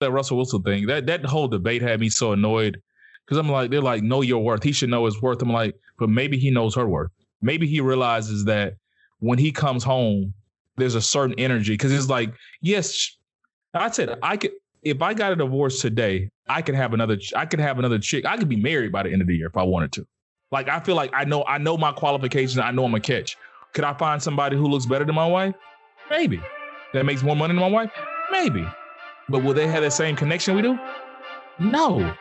that Russell Wilson thing. That whole debate had me so annoyed because I'm like, they're like, know your worth. He should know his worth. I'm like, but maybe he knows her worth. Maybe he realizes that when he comes home, there's a certain energy because it's like, yes, I said I could. If I got a divorce today, I could have another chick. I could be married by the end of the year if I wanted to. Like, I feel like I know my qualifications. I know I'm a catch. Could I find somebody who looks better than my wife? Maybe. That makes more money than my wife? Maybe. But will they have that same connection we do? No.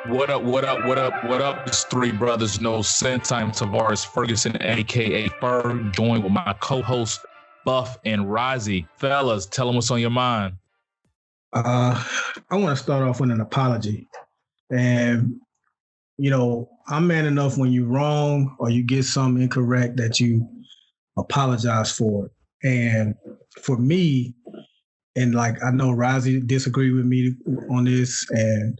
What up? It's three brothers, no sense. I'm Tavares Ferguson, a.k.a. Ferg, joined with my co-host, Buff and Razi. Fellas, tell them what's on your mind. I want to start off with an apology. And, I'm man enough when you're wrong or you get something incorrect that you apologize for it. And for me, and like I know Razi disagreed with me on this, and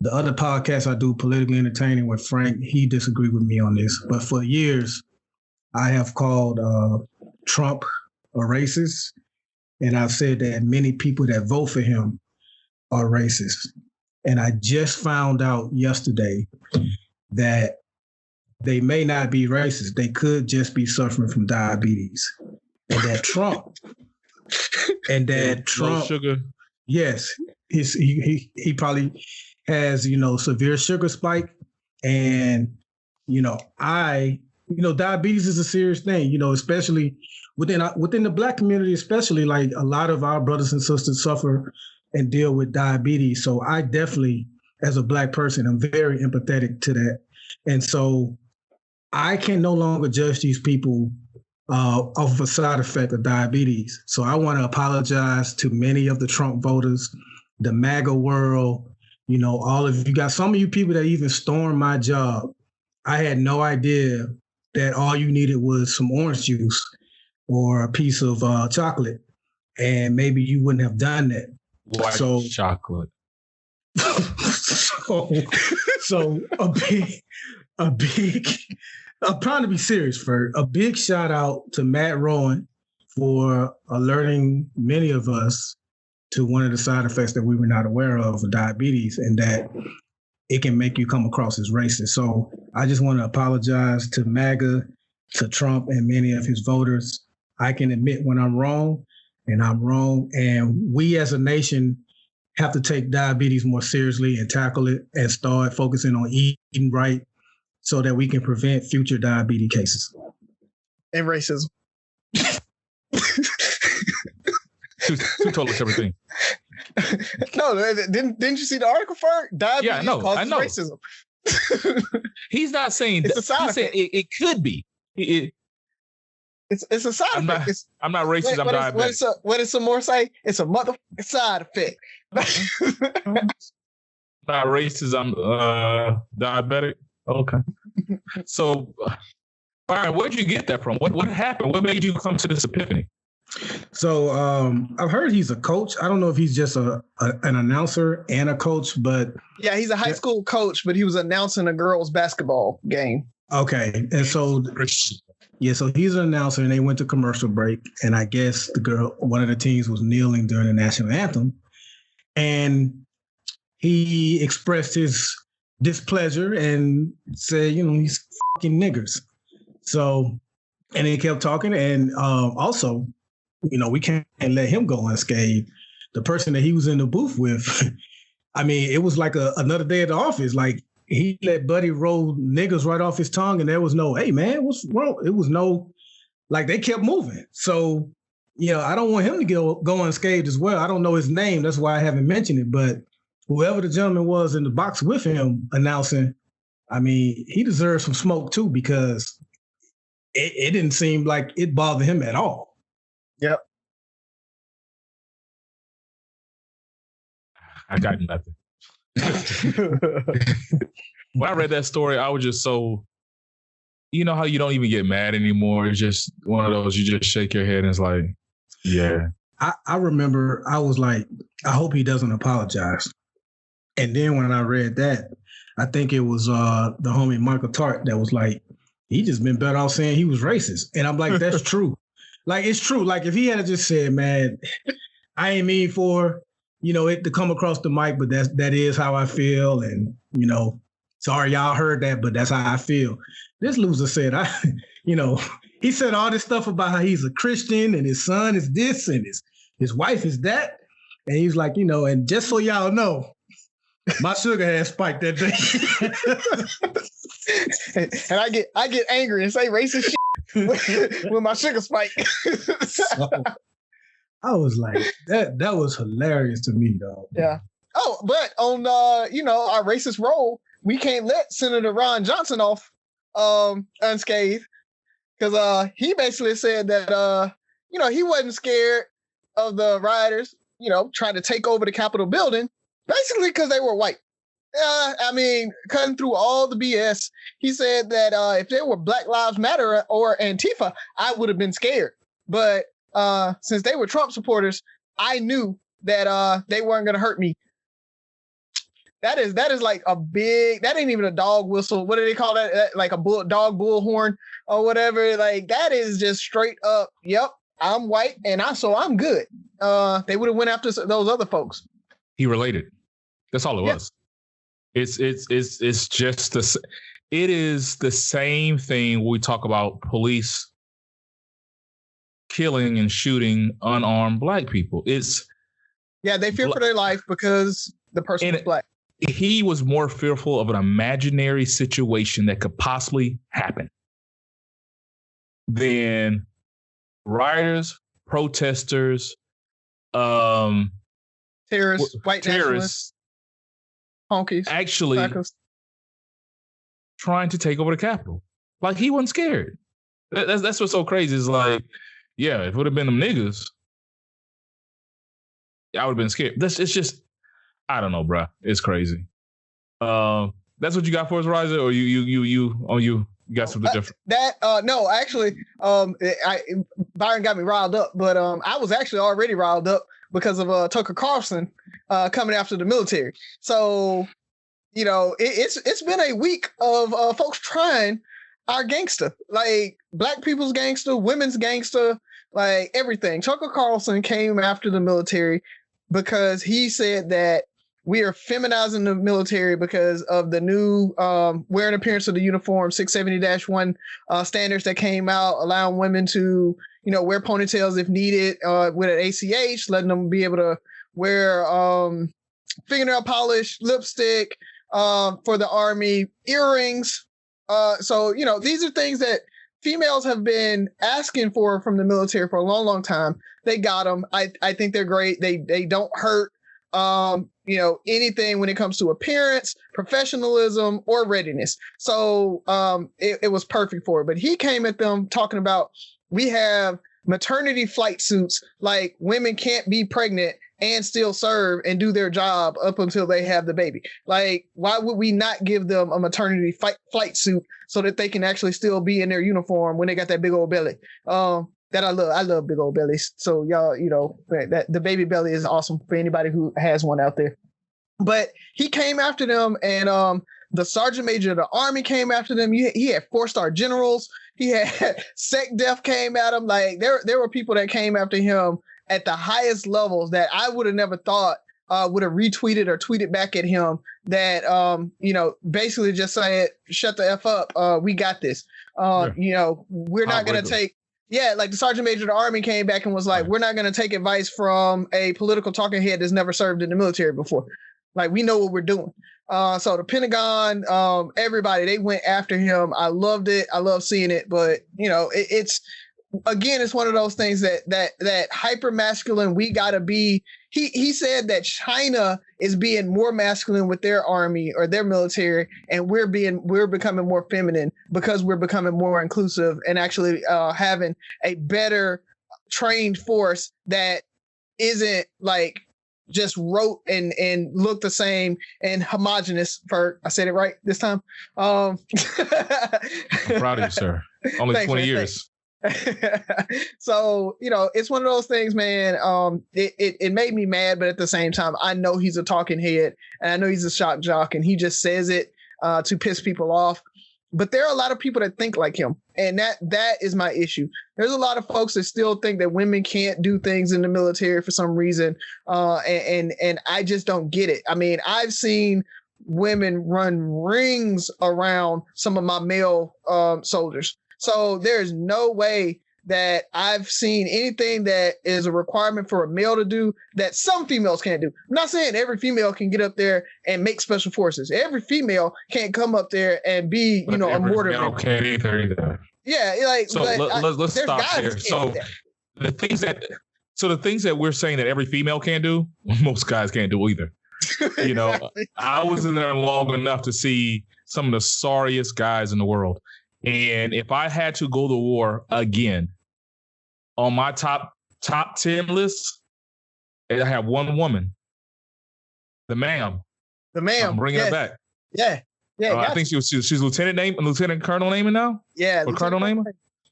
the other podcast I do, Politically Entertaining with Frank, he disagreed with me on this. But for years, I have called Trump a racist. And I've said that many people that vote for him are racist. And I just found out yesterday that they may not be racist. They could just be suffering from diabetes. And that Trump, low sugar. Yes, he probably has, severe sugar spike. And, diabetes is a serious thing, especially within the Black community, especially like a lot of our brothers and sisters suffer and deal with diabetes. So I definitely, as a Black person, I'm very empathetic to that. And so I can no longer judge these people off of a side effect of diabetes. So I want to apologize to many of the Trump voters, the MAGA world, all of you guys, some of you people that even stormed my job. I had no idea that all you needed was some orange juice or a piece of chocolate, and maybe you wouldn't have done that. White chocolate. so a big, I'm trying to be serious, for a big shout out to Matt Rowan for alerting many of us to one of the side effects that we were not aware of diabetes, and that it can make you come across as racist. So I just want to apologize to MAGA, to Trump, and many of his voters. I can admit when I'm wrong, and I'm wrong. And we as a nation have to take diabetes more seriously and tackle it and start focusing on eating right so that we can prevent future diabetes cases. And racism. Two totally separate things. No, didn't you see the article for it? Diabetes causes racism. He's not saying it's a side effect. It could be. It's a side effect. I'm not racist. I'm diabetic. What does some more say? It's a motherfucking side effect. Not racist. I'm diabetic. Okay. So, Byron, where'd you get that from? What happened? What made you come to this epiphany? So I've heard he's a coach. I don't know if he's just an announcer and a coach, but yeah, he's a high school coach, but he was announcing a girls' basketball game. Okay, and so so he's an announcer, and they went to commercial break, and I guess one of the teams was kneeling during the national anthem, and he expressed his displeasure and said, he's fucking niggers. So, and he kept talking, and also, we can't let him go unscathed. The person that he was in the booth with, I mean, it was like another day at the office. Like, he let Buddy roll niggers right off his tongue, and there was no, hey, man, what's wrong? It was no, like, they kept moving. So, I don't want him to go unscathed as well. I don't know his name. That's why I haven't mentioned it. But whoever the gentleman was in the box with him announcing, I mean, he deserves some smoke, too, because it didn't seem like it bothered him at all. Yep. I got nothing. When I read that story, I was just so, how you don't even get mad anymore. It's just one of those, you just shake your head and it's like, yeah. I remember I was like, I hope he doesn't apologize. And then when I read that, I think it was the homie Michael Tart that was like, he just been better off saying he was racist. And I'm like, that's true. Like, it's true. Like, if he had just said, man, I ain't mean for, it to come across the mic, but that is how I feel. And, sorry y'all heard that, but that's how I feel. This loser said, he said all this stuff about how he's a Christian and his son is this and his wife is that. And he's like, and just so y'all know, my sugar had spiked that day. And I get angry and say racist shit when my sugar spike. So, I was like, that was hilarious to me, though. Yeah. Oh, but on our racist role, we can't let Senator Ron Johnson off unscathed, because he basically said that he wasn't scared of the rioters, trying to take over the Capitol building, basically because they were white. Cutting through all the BS, he said that if there were Black Lives Matter or Antifa, I would have been scared. But since they were Trump supporters, I knew that they weren't going to hurt me. That is like a big, that ain't even a dog whistle. What do they call that? Like a dog bullhorn or whatever. Like, that is just straight up, yep, I'm white and so I'm good. They would have went after those other folks. He related. That's all it was. It's just it is the same thing when we talk about police killing and shooting unarmed Black people. They fear for their life because the person was Black. He was more fearful of an imaginary situation that could possibly happen than rioters, protesters, terrorists, white nationalists, honkies, actually trying to take over the Capitol. Like, he wasn't scared. That's what's so crazy. Is like, yeah, if it would have been them niggas, I would have been scared. It's just, I don't know, bro. It's crazy. That's what you got for us, Razi, or you got something different? No, actually, Byron got me riled up, but I was actually already riled up because of Tucker Carlson coming after the military. So, it's been a week of folks trying our gangster, like Black people's gangster, women's gangster, like everything. Tucker Carlson came after the military because he said that we are feminizing the military because of the new wearing appearance of the uniform 670-1 standards that came out, allowing women to, wear ponytails if needed with an ACH, letting them be able to wear fingernail polish, lipstick for the Army, earrings. So, these are things that females have been asking for from the military for a long, long time. They got them. I think they're great. They don't hurt. Anything when it comes to appearance, professionalism, or readiness. So it was perfect for it. But he came at them talking about, we have maternity flight suits, like women can't be pregnant and still serve and do their job up until they have the baby. Like, why would we not give them a maternity flight suit so that they can actually still be in their uniform when they got that big old belly? That I love big old bellies. So y'all, that the baby belly is awesome for anybody who has one out there. But he came after them, and the sergeant major of the Army came after them. He had 4-star generals. He had SecDef came at him. Like, there were people that came after him at the highest levels that I would have never thought would have retweeted or tweeted back at him that, basically just saying, shut the F up. We got this. We're not going to take. Yeah, like the sergeant major of the Army came back and was like, we're not going to take advice from a political talking head that's never served in the military before. Like, we know what we're doing. So the Pentagon, everybody, they went after him. I loved it. I love seeing it. But, it's one of those things that hyper masculine, we got to be. He said that China is being more masculine with their army or their military, and we're becoming more feminine because we're becoming more inclusive and actually having a better trained force that isn't like just rote and look the same and homogenous. Ferg, I said it right this time. I'm proud of you, sir. Only Thanks, 20 man, years. So, it's one of those things, man. It made me mad, but at the same time, I know he's a talking head and I know he's a shock jock and he just says it to piss people off. But there are a lot of people that think like him. And that is my issue. There's a lot of folks that still think that women can't do things in the military for some reason. And I just don't get it. I mean, I've seen women run rings around some of my male soldiers. So there's no way that I've seen anything that is a requirement for a male to do that some females can't do. I'm not saying every female can get up there and make special forces. Every female can't come up there and be, a mortar. Male can't either. Yeah, so let's stop here. So the things that we're saying that every female can do, most guys can't do either. I was in there long enough to see some of the sorriest guys in the world. And if I had to go to war again, on my top 10 list, I have one woman, the ma'am. I'm bringing her back. Yeah. I think she's lieutenant colonel naming now. Yeah, or colonel naming.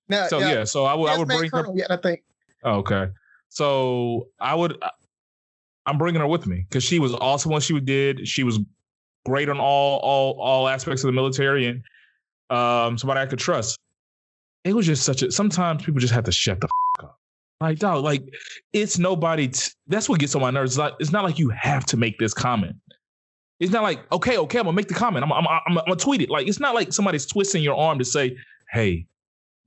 No. So yeah. So I would bring her. Yeah, I think. Okay. So I'm bringing her with me because she was awesome when she did. She was great on all aspects of the military and somebody I could trust. It was just sometimes people just have to shut the up. Like, dog, like it's nobody. That's what gets on my nerves. It's not like you have to make this comment. It's not like, okay, I'm gonna make the comment. I'm gonna tweet it. Like, it's not like somebody's twisting your arm to say, hey,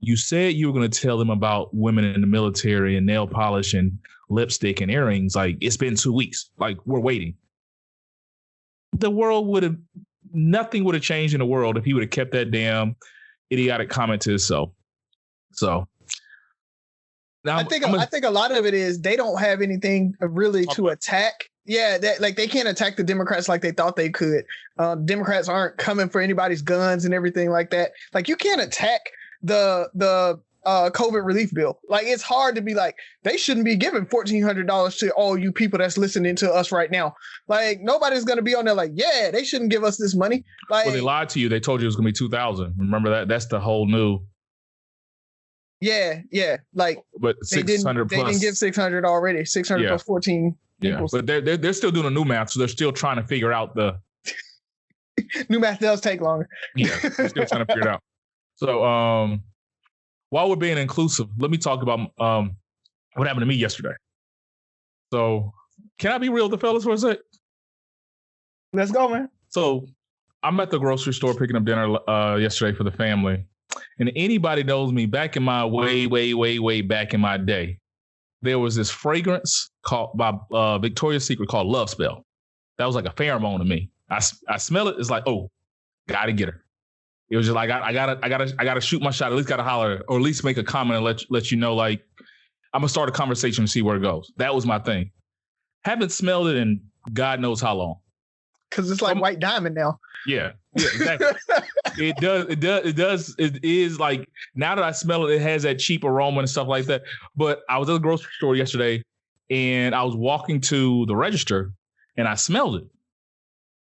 you said you were gonna tell them about women in the military and nail polish and lipstick and earrings. Like, it's been 2 weeks. Like, we're waiting. Nothing would have changed in the world if he would have kept that damn idiotic comment to himself. So now I think a lot of it is they don't have anything really to attack. Yeah, they can't attack the Democrats like they thought they could. Democrats aren't coming for anybody's guns and everything like that. Like, you can't attack the COVID relief bill. Like, it's hard to be like, they shouldn't be giving $1,400 to all you people that's listening to us right now. Like, nobody's going to be on there like, yeah, they shouldn't give us this money. Like, well, they lied to you. They told you it was going to be $2,000. Remember that? That's the whole new. Yeah. Like, but 600 plus. They didn't give 600 already. 600 plus 14. Yeah, equals. But they're still doing a new math, so they're still trying to figure out the. New math does take longer. Yeah, they're still trying to figure it out. So, while we're being inclusive, let me talk about what happened to me yesterday. So, can I be real with the fellas for a sec? Let's go, man. So, I'm at the grocery store picking up dinner yesterday for the family. And anybody knows me back in my way back in my day, there was this fragrance called by Victoria's Secret called Love Spell. That was like a pheromone to me. I smell it. It's like, oh, gotta get her. It was just like I gotta shoot my shot. At least gotta holler or at least make a comment and let you know, like, I'm gonna start a conversation and see where it goes. That was my thing. Haven't smelled it in God knows how long. Because it's like white diamond now. Yeah, exactly. It is like, now that I smell it, it has that cheap aroma and stuff like that. But I was at the grocery store yesterday and I was walking to the register and I smelled it.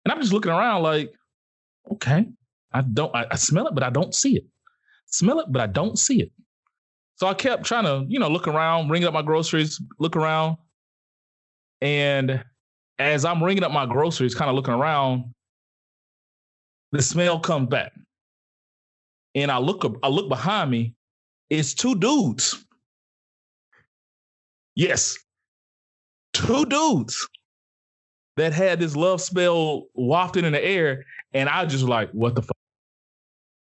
And I'm just looking around like, okay, I smell it, but I don't see it. Smell it, but I don't see it. So I kept trying to, look around, ring up my groceries, look around. And as I'm ringing up my groceries, kind of looking around, the smell comes back. And I look behind me, it's two dudes. Yes, two dudes that had this love spell wafted in the air. And I just like, what the fuck?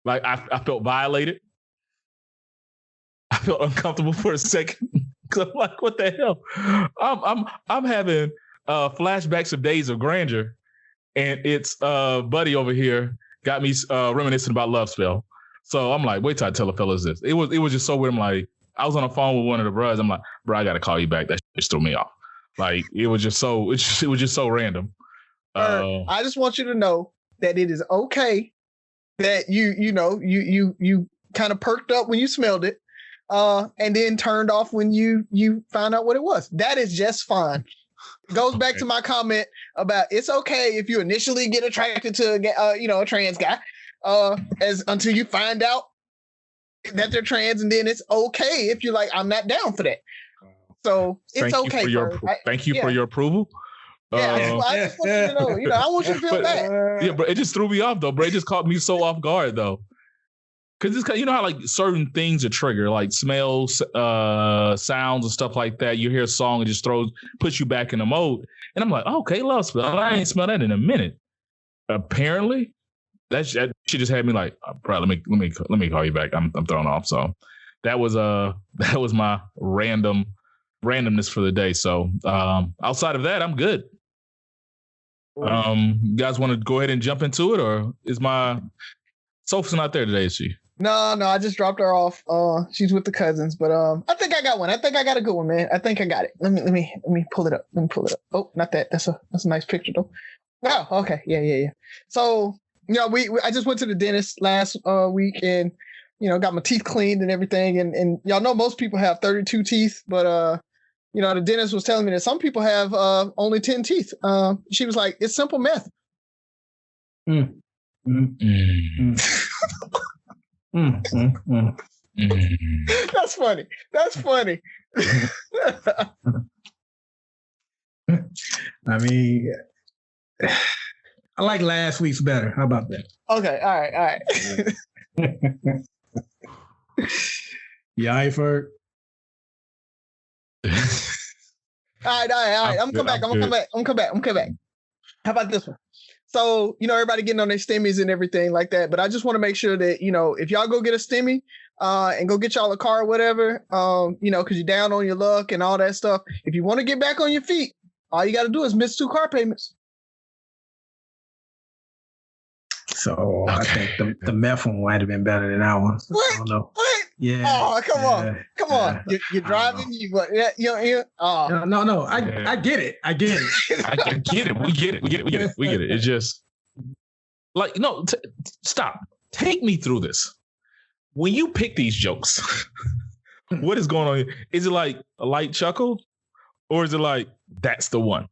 Like, I felt violated. I felt uncomfortable for a second. Cause I'm like, what the hell? I'm having flashbacks of days of grandeur. And it's buddy over here got me reminiscing about love spell. So I'm like, wait till I tell the fellas this. It was just so weird. I'm like, I was on the phone with one of the brothers. I'm like, bro, I gotta call you back. That just threw me off. Like, it was just so random. I just want you to know that it is okay that you kind of perked up when you smelled it, and then turned off when you found out what it was. That is just fine. It goes back to my comment about it's okay if you initially get attracted to a trans guy, until you find out that they're trans, and then it's okay if you're like, I'm not down for that. So it's okay. Thank you for your approval. Yeah, I just want you to know. You know, I want you to feel bad. Yeah, but it just threw me off though, bro. It just caught me so off guard though. Cause it's you know how like certain things are trigger, like smells, sounds and stuff like that. You hear a song and just puts you back in the mode. And I'm like, okay, love spell. I ain't smelled that in a minute. Apparently, that shit just had me like, bro, let me call you back. I'm thrown off. So that was my randomness for the day. So outside of that, I'm good. You guys want to go ahead and jump into it, or is my Sophie's not there today? Is she? No, I just dropped her off. She's with the cousins, but I think I got one. I think I got a good one, man. I think I got it. Let me pull it up. Oh, not that. That's a nice picture though. Oh, okay. Yeah. So, you know, I just went to the dentist last week and, you know, got my teeth cleaned and everything. And y'all know most people have 32 teeth, but you know, the dentist was telling me that some people have only 10 teeth. She was like, it's simple meth. That's funny. I mean, I like last week's better. How about that? Okay. All right. Yeah, I Ferg. All right. I'm gonna come back. How about this one? So, you know, everybody getting on their stimmies and everything like that. But I just want to make sure that, you know, if y'all go get a stimmy and go get y'all a car or whatever, you know, because you're down on your luck and all that stuff. If you want to get back on your feet, all you got to do is miss 2 car payments. So okay. I think the meth one might have been better than that one. What? I don't know. What? Yeah. Oh, come on. You're driving. Oh. No. I get it. I get it. We get it. It's just like, no, stop. Take me through this. When you pick these jokes, what is going on here? Is it like a light chuckle, or is it like that's the one?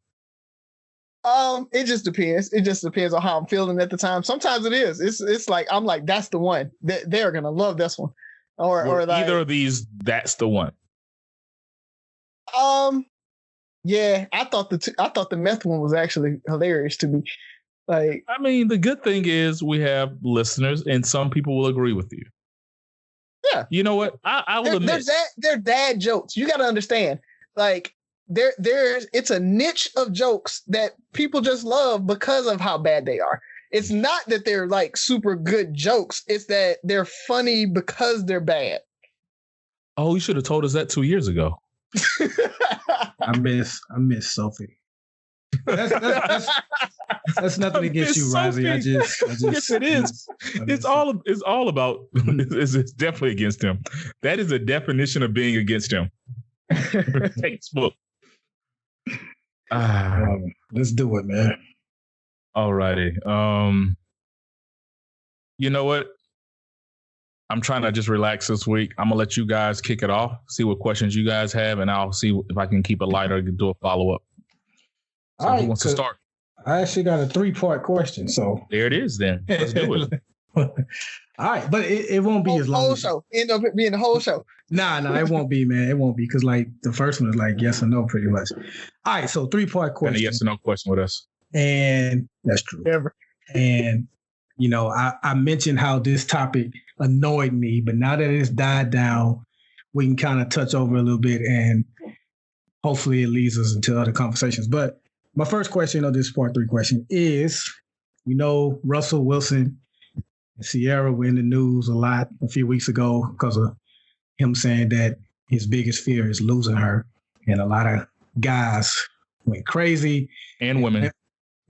It just depends. It just depends on how I'm feeling at the time. Sometimes it is. It's like I'm like, that's the one. They're gonna love this one. Or like, either of these, that's the one. Yeah, I thought the meth one was actually hilarious to me. Like, I mean, the good thing is we have listeners, and some people will agree with you. Yeah, you know what? I will admit they're dad jokes. You got to understand, like. It's a niche of jokes that people just love because of how bad they are. It's not that they're like super good jokes. It's that they're funny because they're bad. Oh, you should have told us that 2 years ago. I miss Sophie. That's nothing against you, Razi. I just yes, it is. It's all about. It's definitely against him. That is a definition of being against him. Textbook. Let's do it, man. All righty. You know what? I'm trying to just relax this week. I'm gonna let you guys kick it off, see what questions you guys have, and I'll see if I can keep it lighter and do a follow-up. So who wants to start? I actually got a 3-part question. So there it is then. Let's do it. All right, but it won't be as long. Whole show. End up being the whole show. Nah, it won't be, man. It won't be, because like the first one is like yes or no, pretty much. All right, so 3-part question. And a yes or no question with us. And that's true. Ever. And you know, I mentioned how this topic annoyed me, but now that it's died down, we can kind of touch over a little bit, and hopefully it leads us into other conversations. But my first question of this part 3 question is, we know Russell Wilson and Ciara were in the news a lot a few weeks ago because of him saying that his biggest fear is losing her. And a lot of guys went crazy. And women.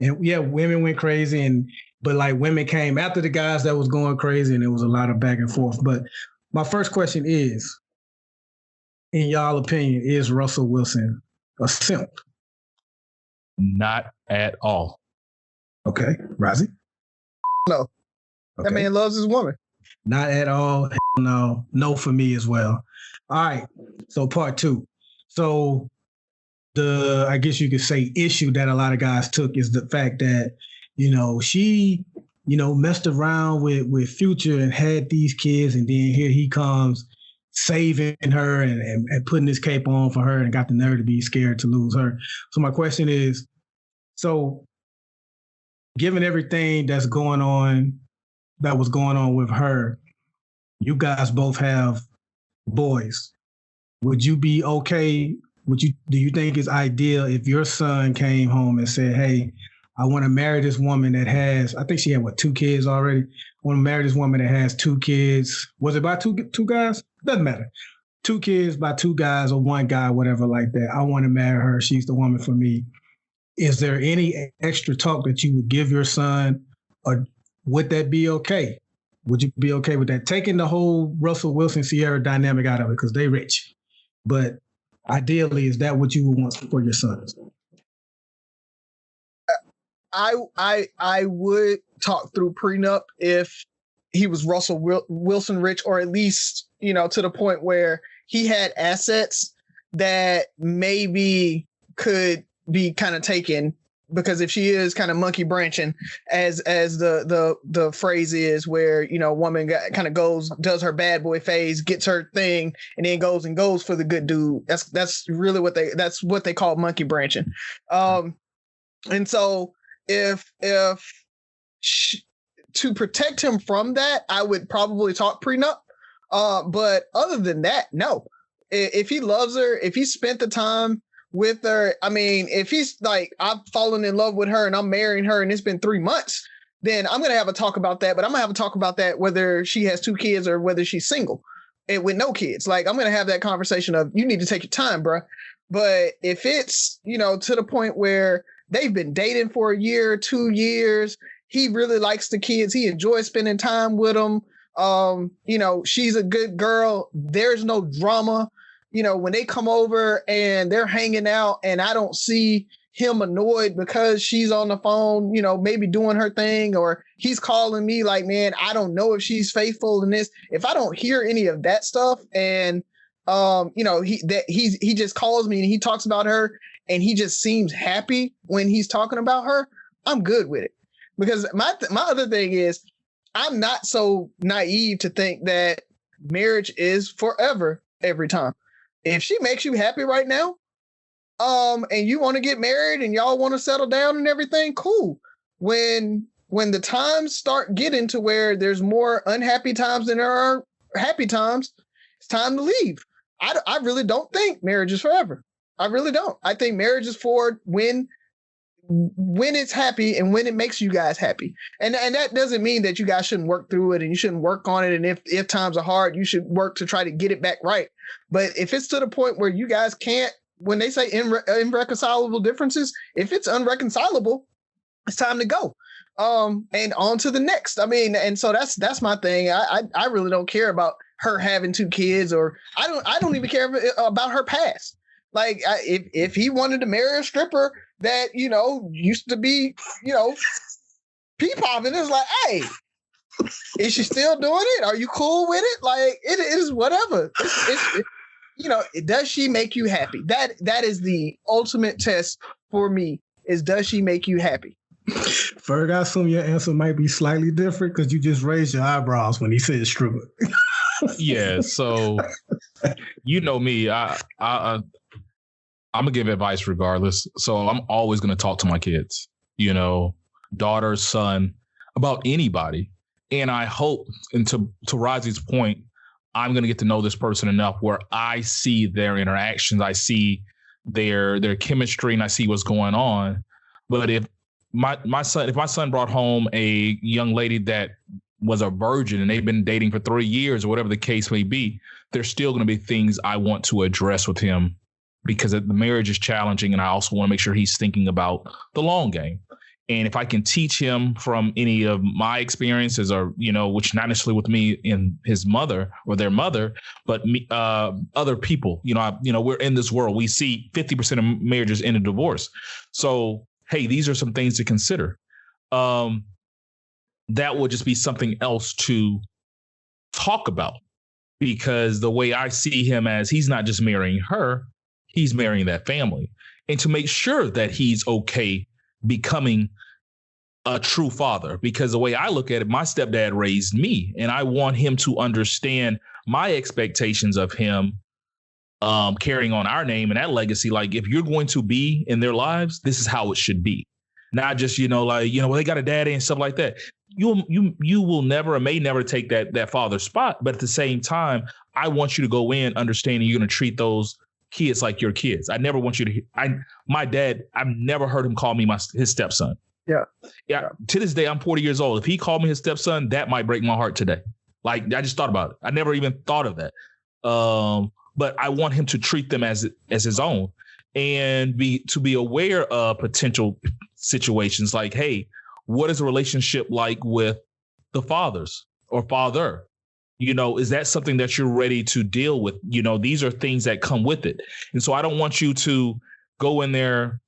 And yeah, women went crazy. But like women came after the guys that was going crazy, and there was a lot of back and forth. But my first question is, in y'all opinion, is Russell Wilson a simp? Not at all. Okay. Razi? No. Okay. That man loves his woman. Not at all. No. No for me as well. All right. So part 2. So I guess you could say issue that a lot of guys took is the fact that, you know, she messed around with Future and had these kids, and then here he comes saving her and putting his cape on for her and got the nerve to be scared to lose her. So my question is, given everything that was going on with her, you guys both have boys. Would you be okay? Do you think it's ideal if your son came home and said, hey, I want to marry this woman that has, I think she had 2 kids already. I want to marry this woman that has 2 kids. Was it by two guys? Doesn't matter. 2 kids by 2 guys or 1 guy, whatever like that. I want to marry her. She's the woman for me. Is there any extra talk that you would give your son, or would that be okay? Would you be okay with that? Taking the whole Russell Wilson Ciara dynamic out of it because they rich. But ideally, is that what you would want for your sons? I would talk through prenup if he was Russell Wilson rich, or at least, to the point where he had assets that maybe could be kind of taken, because if she is kind of monkey branching, as the phrase is, where woman kind of does her bad boy phase, gets her thing, and then goes for the good dude. That's really what they call monkey branching. And so if to protect him from that, I would probably talk prenup. But other than that, no. If he loves her, if he spent the time with her, I mean, if he's like, I've fallen in love with her and I'm marrying her and it's been 3 months, then I'm going to have a talk about that. But I'm going to have a talk about that whether she has 2 kids or whether she's single and with no kids. Like, I'm going to have that conversation of, you need to take your time, bro. But if it's, to the point where they've been dating for a year, 2 years, he really likes the kids, he enjoys spending time with them, she's a good girl, there's no drama. When they come over and they're hanging out and I don't see him annoyed because she's on the phone, maybe doing her thing, or he's calling me like, man, I don't know if she's faithful in this. If I don't hear any of that stuff, and he just calls me and he talks about her and he just seems happy when he's talking about her, I'm good with it. Because my other thing is, I'm not so naive to think that marriage is forever every time. If she makes you happy right now, and you want to get married and y'all want to settle down and everything, cool. When the times start getting to where there's more unhappy times than there are happy times, it's time to leave. I really don't think marriage is forever. I really don't. I think marriage is for when it's happy and when it makes you guys happy. And that doesn't mean that you guys shouldn't work through it and you shouldn't work on it. And if times are hard, you should work to try to get it back right. But if it's to the point where you guys can't, when they say irreconcilable differences, if it's unreconcilable, it's time to go. And on to the next. I mean, and so that's my thing. I really don't care about her having 2 kids, or I don't even care about her past. Like, if he wanted to marry a stripper that, used to be, pee-popping, it's like, hey, is she still doing it? Are you cool with it? Like, it is whatever. Does she make you happy? That is the ultimate test for me, is does she make you happy? Ferg, I assume your answer might be slightly different because you just raised your eyebrows when he said stripper. Yeah, so me, I'm gonna give advice regardless. So I'm always gonna talk to my kids, daughter, son, about anybody. And I hope, and to Razi's point, I'm gonna get to know this person enough where I see their interactions, I see their chemistry, and I see what's going on. But if my son brought home a young lady that was a virgin and they've been dating for 3 years or whatever the case may be, there's still going to be things I want to address with him, because the marriage is challenging. And I also want to make sure he's thinking about the long game. And if I can teach him from any of my experiences, or, which not necessarily with me and his mother or their mother, but me, other people, we're in this world. We see 50% of marriages end in divorce. So, hey, these are some things to consider. That would just be something else to talk about, because the way I see him, as he's not just marrying her, he's marrying that family, and to make sure that he's okay becoming a true father, because the way I look at it, my stepdad raised me, and I want him to understand my expectations of him, carrying on our name and that legacy. Like, if you're going to be in their lives, this is how it should be. Not just, well, they got a daddy and stuff like that. You will never or may never take that father's spot. But at the same time, I want you to go in understanding you're going to treat those kids like your kids. I never want you to. My dad, I've never heard him call me his stepson. Yeah. To this day, I'm 40 years old. If he called me his stepson, that might break my heart today. Like, I just thought about it. I never even thought of that. But I want him to treat them as his own, and be aware of potential situations. Like, hey, what is a relationship like with the fathers or father? Is that something that you're ready to deal with? These are things that come with it. And so I don't want you to go in there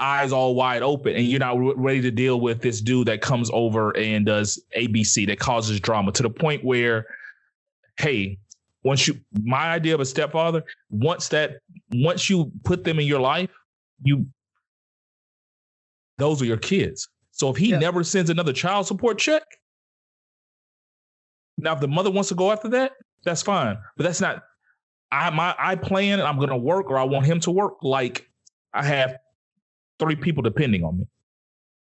eyes all wide open and you're not ready to deal with this dude that comes over and does ABC, that causes drama, to the point where, hey, my idea of a stepfather, once you put them in your life, those are your kids. So if he never sends another child support check, now if the mother wants to go after that, that's fine. But that's not, I plan and I'm going to work, or I want him to work like I have 3 people depending on me.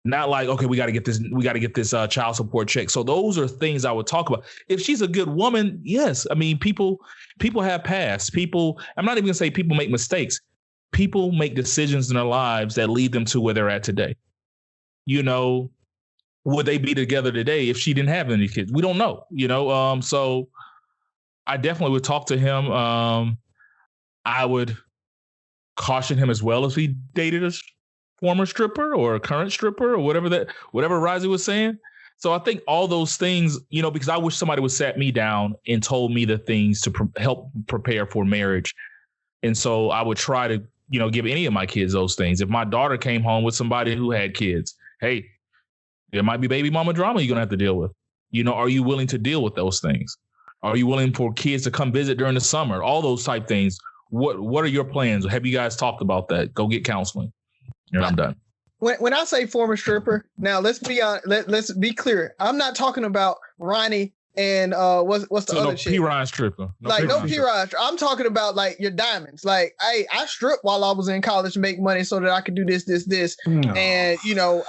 Not like, okay, we got to get this child support check. So those are things I would talk about. If she's a good woman, yes. I mean, people have past. I'm not even gonna say people make mistakes. People make decisions in their lives that lead them to where they're at today. Would they be together today if she didn't have any kids? We don't know, so I definitely would talk to him. I would caution him as well if he dated a former stripper or a current stripper or whatever Razi was saying. So I think all those things, because I wish somebody would sat me down and told me the things to help prepare for marriage. And so I would try to, give any of my kids those things. If my daughter came home with somebody who had kids, hey, there might be baby mama drama you're going to have to deal with. Are you willing to deal with those things? Are you willing for kids to come visit during the summer? All those type things. What are your plans? Have you guys talked about that? Go get counseling. And I'm done. When I say former stripper, now let's be clear. I'm not talking about Ronnie and what's the other shit? P-Ryan stripper. No P-Ryan. I'm talking about like your diamonds. Like, I stripped while I was in college to make money so that I could do this, no. And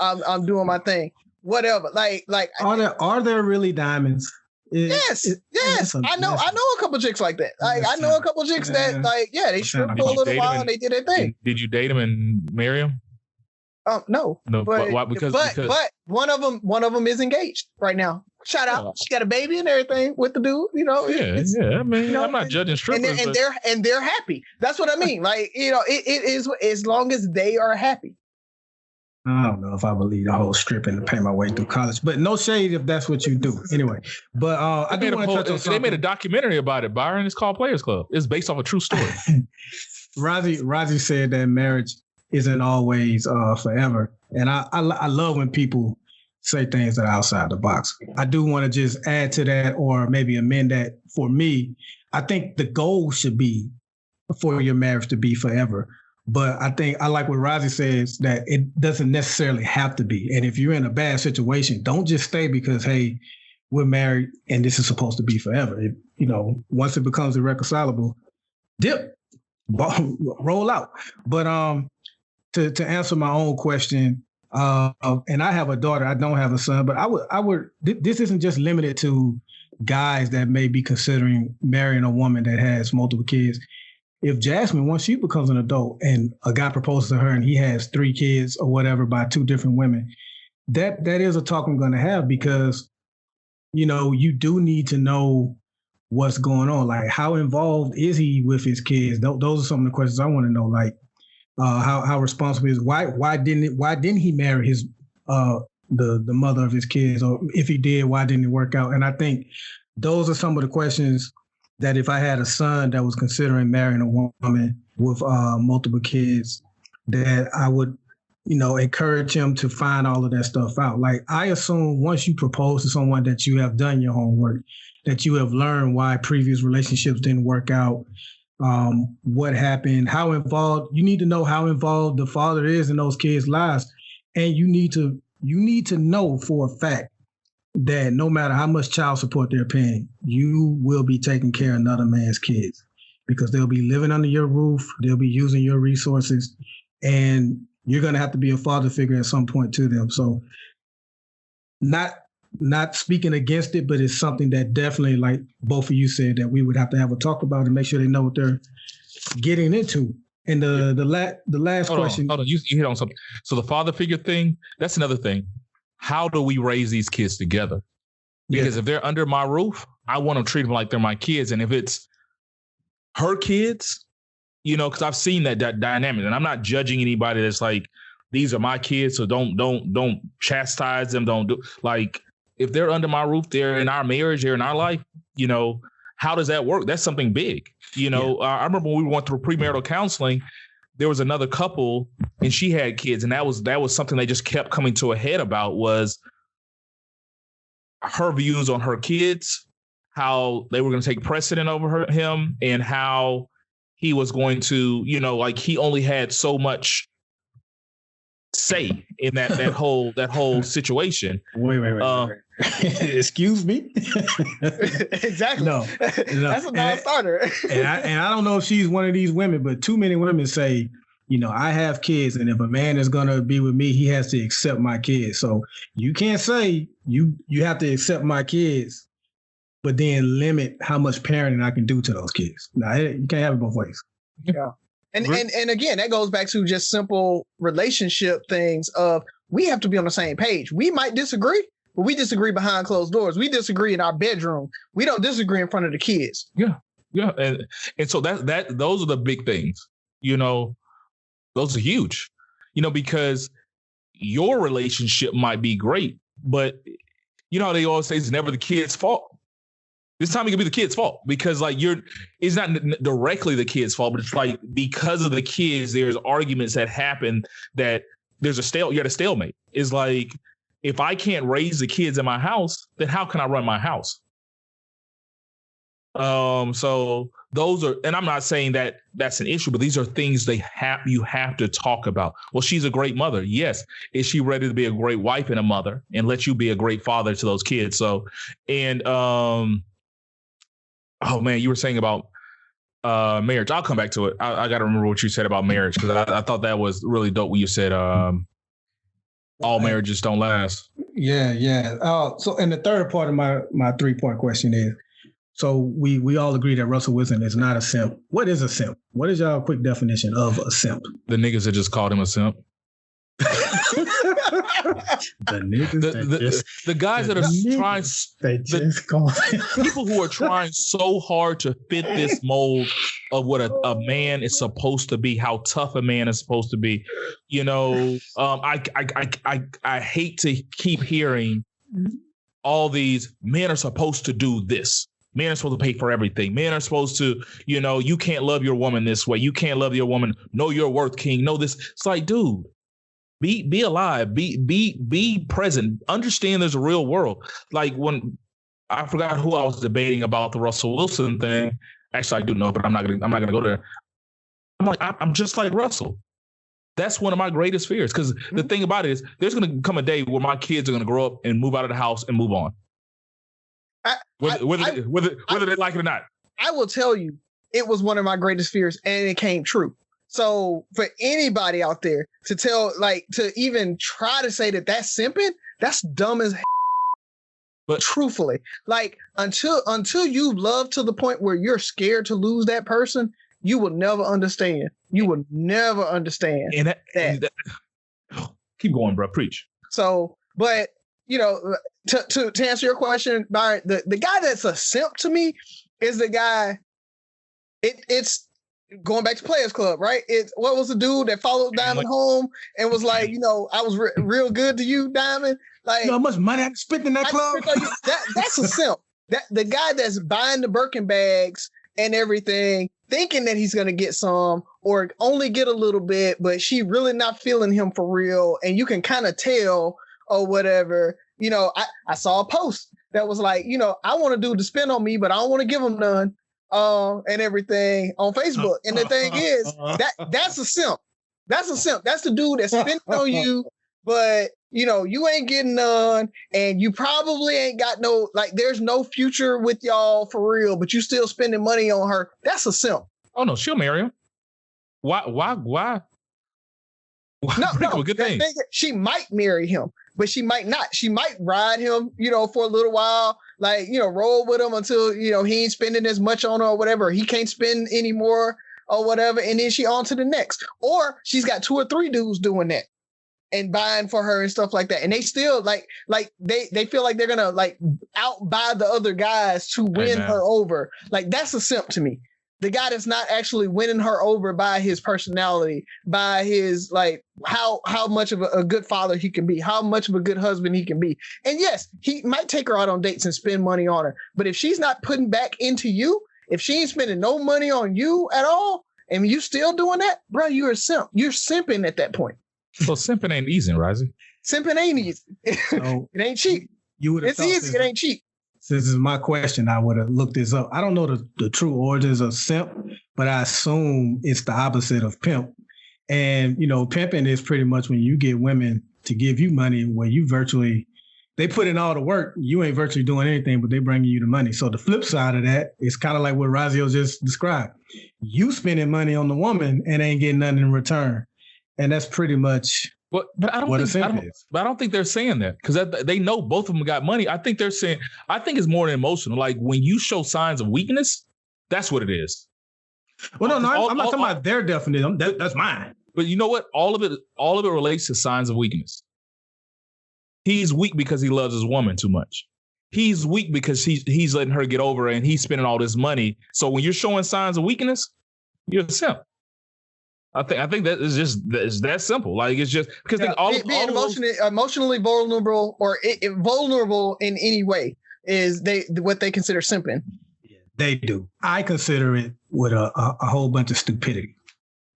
I'm doing my thing. Whatever. Like are there really diamonds? Yes. I know a couple chicks like that. Like, I know a couple chicks that they stripped for a little while and they did their thing. Did you date him and marry him? No. But why? Because one of them is engaged right now. Shout out, she got a baby and everything with the dude. I mean, I'm not judging strippers, and they're happy. That's what I mean. Like, it is as long as they are happy. I don't know if I believe the whole stripping to pay my way through college, but no shade if that's what you do. Anyway, but I do want to touch on something. They made a documentary about it, Byron. It's called Players Club. It's based off a true story. Razi said that marriage isn't always forever, and I love when people say things that are outside the box. I do want to just add to that, or maybe amend that. For me, I think the goal should be for your marriage to be forever. But I think I like what Razi says, that it doesn't necessarily have to be. And if you're in a bad situation, don't just stay because, hey, we're married and this is supposed to be forever. Once it becomes irreconcilable, dip, roll out. But to answer my own question, and I have a daughter, I don't have a son, but I would. This isn't just limited to guys that may be considering marrying a woman that has multiple kids. If Jasmine, once she becomes an adult and a guy proposes to her and he has 3 kids or whatever by 2 different women, that is a talk I'm going to have, because, you do need to know what's going on. Like, how involved is he with his kids? Those are some of the questions I want to know. Like, how responsible is, why didn't he marry his the mother of his kids, or if he did, why didn't it work out? And I think those are some of the questions that if I had a son that was considering marrying a woman with multiple kids, that I would, encourage him to find all of that stuff out. Like, I assume once you propose to someone that you have done your homework, that you have learned why previous relationships didn't work out, what happened, how involved. You need to know how involved the father is in those kids' lives. And you need to you need to know for a fact that no matter how much child support they're paying, you will be taking care of another man's kids because they'll be living under your roof, they'll be using your resources, and you're going to have to be a father figure at some point to them. So not speaking against it, but it's something that definitely, like both of you said, that we would have to have a talk about and make sure they know what they're getting into. And the last question. Hold on. You hit on something. So the father figure thing, that's another thing. How do we raise these kids together? Because if they're under my roof, I want to treat them like they're my kids. And if it's her kids, you know, because I've seen that dynamic, and I'm not judging anybody that's like, these are my kids, so don't chastise them. Don't do, like, if they're under my roof, they're in our marriage, they're in our life, you know, how does that work? That's something big. You know, I remember when we went through premarital counseling, there was another couple and she had kids. And that was something they just kept coming to a head about, was her views on her kids, how they were going to take precedent over him, and how he was going to, you know, like he only had so much say in that whole situation. Wait. Excuse me. Exactly. No, that's a non-starter. and I don't know if she's one of these women, but too many women say, you know, I have kids, and if a man is gonna be with me, he has to accept my kids. So you can't say you have to accept my kids, but then limit how much parenting I can do to those kids. Now, you can't have it both ways. Yeah. And again, that goes back to just simple relationship things of we have to be on the same page. We might disagree, but we disagree behind closed doors. We disagree in our bedroom. We don't disagree in front of the kids. Yeah. And so those are the big things, you know, those are huge, you know, because your relationship might be great, but you know how they always say it's never the kid's fault. This time it could be the kid's fault because like it's not directly the kid's fault, but it's like because of the kids, there's arguments that happen that you're at a stalemate. It's like, if I can't raise the kids in my house, then how can I run my house? So those are, and I'm not saying that that's an issue, but these are things you have to talk about. Well, she's a great mother. Yes. Is she ready to be a great wife and a mother and let you be a great father to those kids? So, and, oh man, you were saying about marriage. I'll come back to it. I got to remember what you said about marriage, because I thought that was really dope when you said all marriages don't last. Yeah. So, and the third part of my 3-point question is, so we all agree that Russell Wilson is not a simp. What is a simp? What is y'all quick definition of a simp? The niggas that just called him a simp. The guys that are trying, people who are trying so hard to fit this mold of what a man is supposed to be, how tough a man is supposed to be. You know, I hate to keep hearing all these men are supposed to do this. Men are supposed to pay for everything. Men are supposed to, you know, you can't love your woman this way. You can't love your woman. Know your worth, king. Know this. It's like, dude. Be alive, be present, understand there's a real world. Like when I forgot who I was debating about the Russell Wilson thing. Actually, I do know, but I'm not gonna go there. I'm like, I'm just like Russell. That's one of my greatest fears. Because the thing about it is there's gonna come a day where my kids are gonna grow up and move out of the house and move on. Whether they like it or not. I will tell you, it was one of my greatest fears, and it came true. So for anybody out there to even try to say that that's simping, that's dumb as hell. But truthfully, like until you love to the point where you're scared to lose that person, you will never understand. You will never understand. And that. Keep going, bro. Preach. So, but you know, to answer your question, Byron, the guy that's a simp to me is the guy. It's going back to Players Club, right? What was the dude that followed Diamond home and was like, you know, I was real good to you, Diamond. Like, you know how much money I spent in that club? That's a simp. That the guy that's buying the Birkin bags and everything, thinking that he's gonna get some or only get a little bit, but she really not feeling him for real, and you can kind of tell or whatever. You know, I saw a post that was like, you know, I want a dude to spend on me, but I don't want to give him none. And everything on Facebook. And the thing is, that's a simp. That's a simp. That's the dude that's spending on you, but you ain't getting none, and you probably ain't got no, like, there's no future with y'all for real, but you still spending money on her. That's a simp. Oh no, she'll marry him. Why? No, good thing. She might marry him, but she might not. She might ride him, for a little while, like, roll with him until, he ain't spending as much on her or whatever. He can't spend anymore or whatever. And then she on to the next. Or she's got 2 or 3 dudes doing that and buying for her and stuff like that. And they still like they feel like they're going to like outbuy the other guys to win her over. Like, that's a simp to me. The guy that's not actually winning her over by his personality, by his, like, how much of a good father he can be, how much of a good husband he can be. And yes, he might take her out on dates and spend money on her. But if she's not putting back into you, if she ain't spending no money on you at all, and you still doing that, bro, you're a simp. You're simping at that point. So simping ain't easy, Razi. Simping ain't easy. So it ain't cheap. It's easy. It ain't cheap. This is my question. I would have looked this up. I don't know the true origins of simp, but I assume it's the opposite of pimp. And, pimping is pretty much when you get women to give you money where they put in all the work. You ain't virtually doing anything, but they bringing you the money. So the flip side of that is kind of like what Razio just described. You spending money on the woman and ain't getting nothing in return. And that's pretty much but I don't think they're saying that, because they know both of them got money. I think they're saying, I think it's more than emotional. Like, when you show signs of weakness, that's what it is. Well, I'm not talking about their definition. That's mine. But you know what? All of it relates to signs of weakness. He's weak because he loves his woman too much. He's weak because he's letting her get over and he's spending all this money. So when you're showing signs of weakness, you're a simp. I think that is it's that simple. Like, it's just because being emotionally vulnerable or vulnerable in any way is what they consider simping. Yeah, they do. I consider it with a whole bunch of stupidity.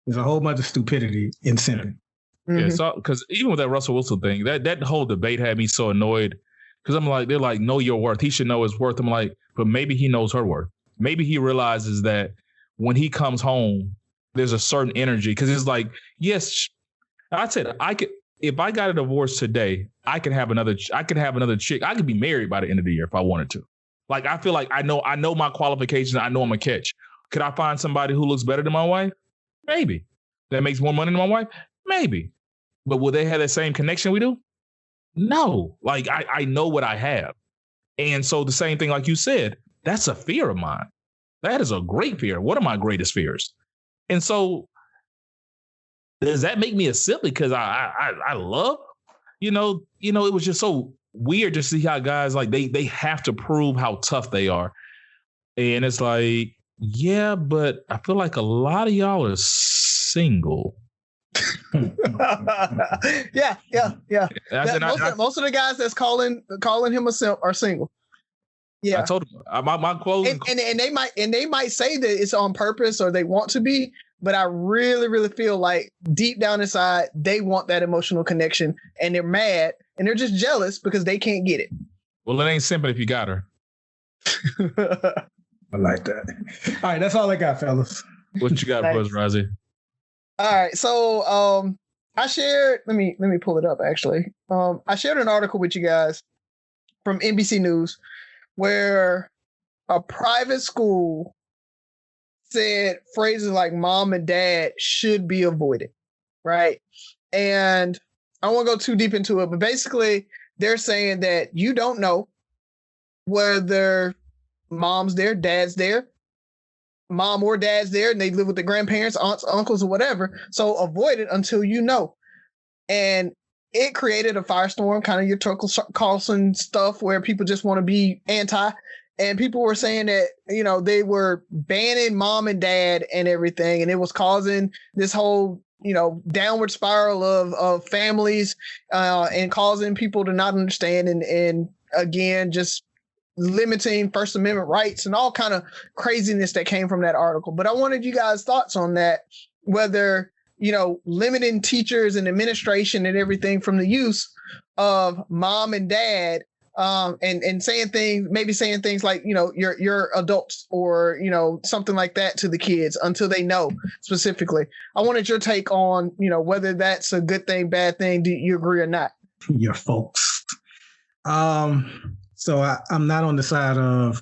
There's a whole bunch of stupidity in simping. Mm-hmm. Yeah, so because even with that Russell Wilson thing, that whole debate had me so annoyed, because I'm like, they're like, know your worth. He should know his worth. I'm like, but maybe he knows her worth. Maybe he realizes that when he comes home, there's a certain energy, because it's like, yes, I said if I got a divorce today, I could have another chick. I could be married by the end of the year if I wanted to. Like, I feel like I know my qualifications. I know I'm a catch. Could I find somebody who looks better than my wife? Maybe. That makes more money than my wife? Maybe. But will they have that same connection we do? No. Like, I know what I have. And so the same thing, like you said, that's a fear of mine. That is a great fear. One of my greatest fears. And so does that make me a simp because I love, it was just so weird to see how guys, like, they have to prove how tough they are. And it's like, yeah, but I feel like a lot of y'all are single. Yeah. Most of the guys that's calling him a simp are single. Yeah, I told him my quote, and they might say that it's on purpose or they want to be, but I really, really feel like deep down inside they want that emotional connection, and they're mad and they're just jealous because they can't get it. Well, it ain't simple if you got her. I like that. All right, that's all I got, fellas. What you got for us, Razi? All right, so I shared. Let me pull it up. Actually, I shared an article with you guys from NBC News, where a private school said phrases like mom and dad should be avoided, right? And I won't go too deep into it, but basically they're saying that you don't know whether mom's there, dad's there, mom or dad's there, and they live with the grandparents, aunts, uncles, or whatever. So avoid it until you know. And it created a firestorm, kind of your Tucker Carlson stuff, where people just want to be anti. And people were saying that, they were banning mom and dad and everything. And it was causing this whole, downward spiral of families and causing people to not understand. And again, just limiting First Amendment rights and all kind of craziness that came from that article. But I wanted you guys' thoughts on that, whether limiting teachers and administration and everything from the use of mom and dad, and saying things like, you're adults, or, something like that to the kids until they know specifically. I wanted your take on, whether that's a good thing, bad thing. Do you agree or not? your folks. So I'm not on the side of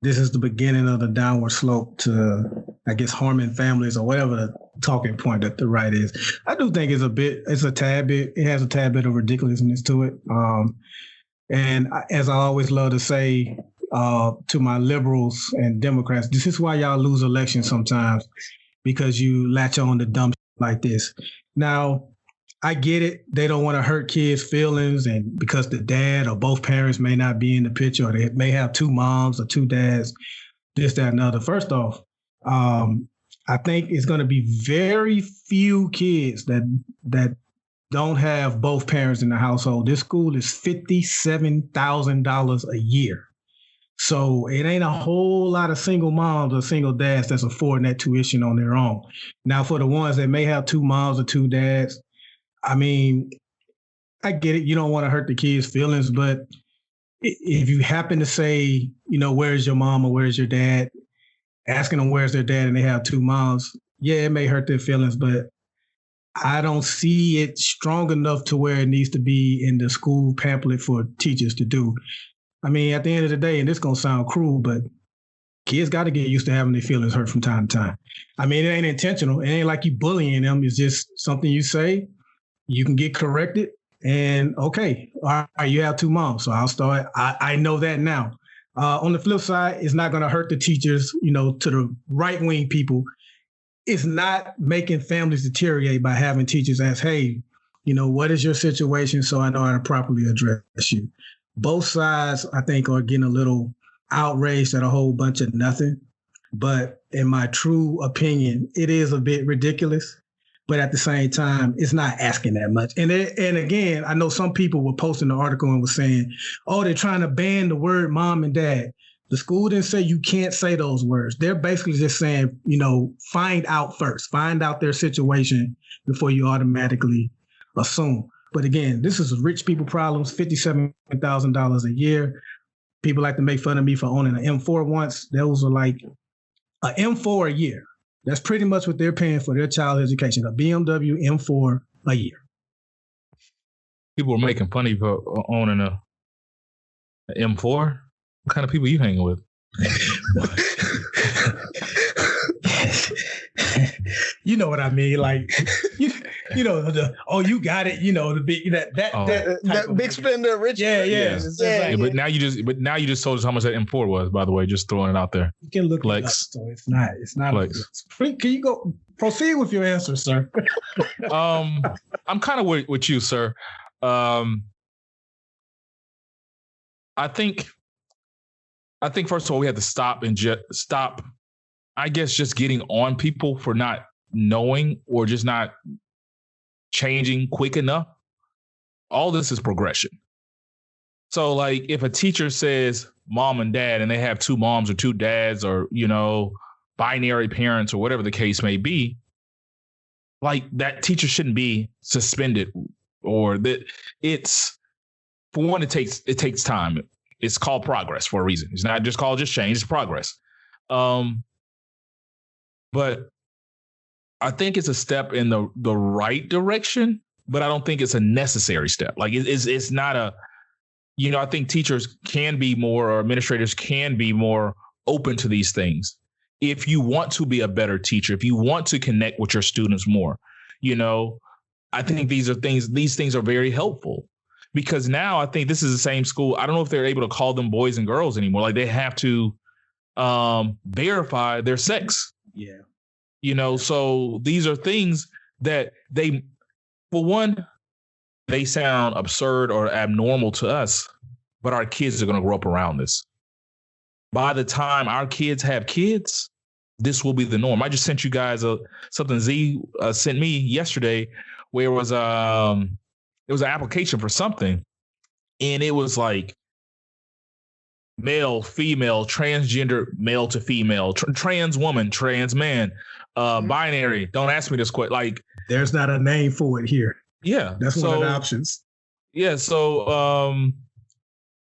this is the beginning of the downward slope to, I guess, harming families or whatever the talking point that the right is. I do think it has a tad bit of ridiculousness to it. And as I always love to say to my liberals and Democrats, this is why y'all lose elections sometimes, because you latch on to dumb shit like this. Now, I get it. They don't want to hurt kids' feelings, and because the dad or both parents may not be in the picture, or they may have two moms or two dads, this, that, and the other. First off, I think it's going to be very few kids that don't have both parents in the household. This school is $57,000 a year. So it ain't a whole lot of single moms or single dads that's affording that tuition on their own. Now, for the ones that may have two moms or two dads, I mean, I get it. You don't want to hurt the kids' feelings, but if you happen to say, where's your mom or where's your dad, asking them where's their dad and they have two moms, yeah, it may hurt their feelings, but I don't see it strong enough to where it needs to be in the school pamphlet for teachers to do. I mean, at the end of the day, and this is going to sound cruel, but kids got to get used to having their feelings hurt from time to time. I mean, it ain't intentional. It ain't like you bullying them. It's just something you say. You can get corrected, and okay, all right, you have two moms, so I'll start. I know that now. On the flip side, it's not going to hurt the teachers, to the right-wing people. It's not making families deteriorate by having teachers ask, hey, what is your situation so I know how to properly address you. Both sides, I think, are getting a little outraged at a whole bunch of nothing. But in my true opinion, it is a bit ridiculous. But at the same time, it's not asking that much. And again, I know some people were posting the article and were saying, oh, they're trying to ban the word mom and dad. The school didn't say you can't say those words. They're basically just saying, find out first. Find out their situation before you automatically assume. But again, this is rich people problems, $57,000 a year. People like to make fun of me for owning an M4 once. Those are like an M4 a year. That's pretty much what they're paying for their child education, a BMW M4 a year. People were making fun of you for owning a M4. What kind of people you hanging with? You know what I mean? Like, you got it. The big that big spender, rich. Yeah. But now you just told us how much that M4 was. By the way, just throwing it out there. You can look flex. It up, so it's not flex. Can you go proceed with your answer, sir? I'm kind of with you, sir. I think first of all we have to stop. I guess just getting on people for not knowing or just not changing quick enough. All this is progression. So like if a teacher says mom and dad and they have two moms or two dads or, binary parents or whatever the case may be, like that teacher shouldn't be suspended or that it's, for one, it takes time. It's called progress for a reason. It's not just called just change, it's progress. But I think it's a step in the right direction, but I don't think it's a necessary step. Like it's not a, I think teachers can be more, or administrators can be more open to these things. If you want to be a better teacher, if you want to connect with your students more, I think these things are very helpful. Because now I think this is the same school. I don't know if they're able to call them boys and girls anymore. Like they have to verify their sex. Yeah. So these are things that for one, they sound absurd or abnormal to us, but our kids are going to grow up around this. By the time our kids have kids, this will be the norm. I just sent you guys something Z sent me yesterday where it was an application for something, and it was like male, female, transgender, male to female, trans woman, trans man, binary. Don't ask me this question. Like, there's not a name for it here. Yeah, that's one of the options. Yeah, so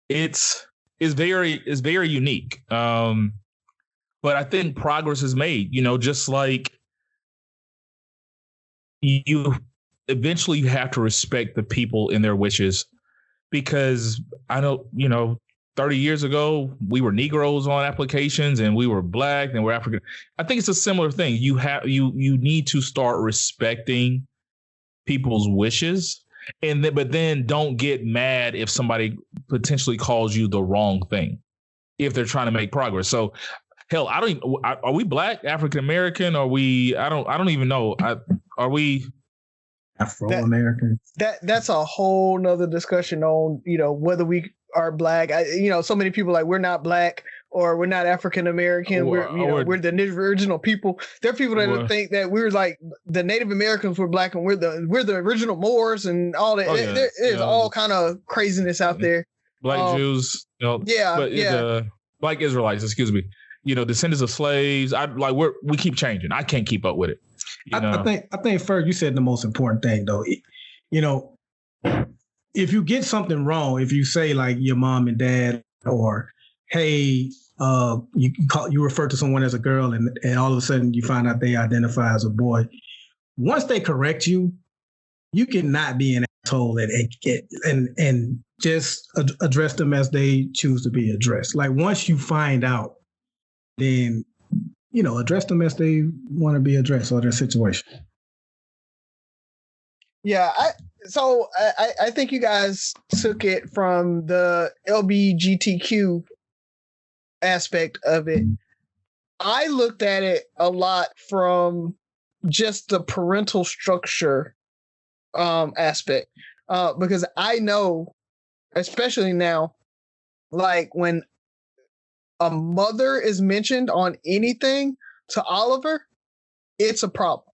it's very unique. But I think progress is made. Just like you eventually you have to respect the people in their wishes, because I know, 30 years ago, we were Negroes on applications and we were Black and we're African. I think it's a similar thing. You need to start respecting people's wishes, but then don't get mad if somebody potentially calls you the wrong thing if they're trying to make progress. So hell, are we Black, African American? Are we, I don't even know. Are we Afro-American? That's a whole nother discussion on, whether we are Black. So many people like, we're not Black or we're not African American. We're the original people. There are people that think that we're like the Native Americans were Black and we're the original Moors and all that. There's all kind of craziness out there. Black Jews, Black Israelites, excuse me. Descendants of slaves. We keep changing. I can't keep up with it. I think Ferg, you said the most important thing though. If you get something wrong, if you say like your mom and dad, or hey, you refer to someone as a girl, and all of a sudden you find out they identify as a boy. Once they correct you, you cannot be an asshole and just address them as they choose to be addressed. Like once you find out, then address them as they want to be addressed or their situation. Yeah, I think you guys took it from the LGBTQ aspect of it. I looked at it a lot from just the parental structure aspect, because I know, especially now, like when a mother is mentioned on anything to Oliver, it's a problem.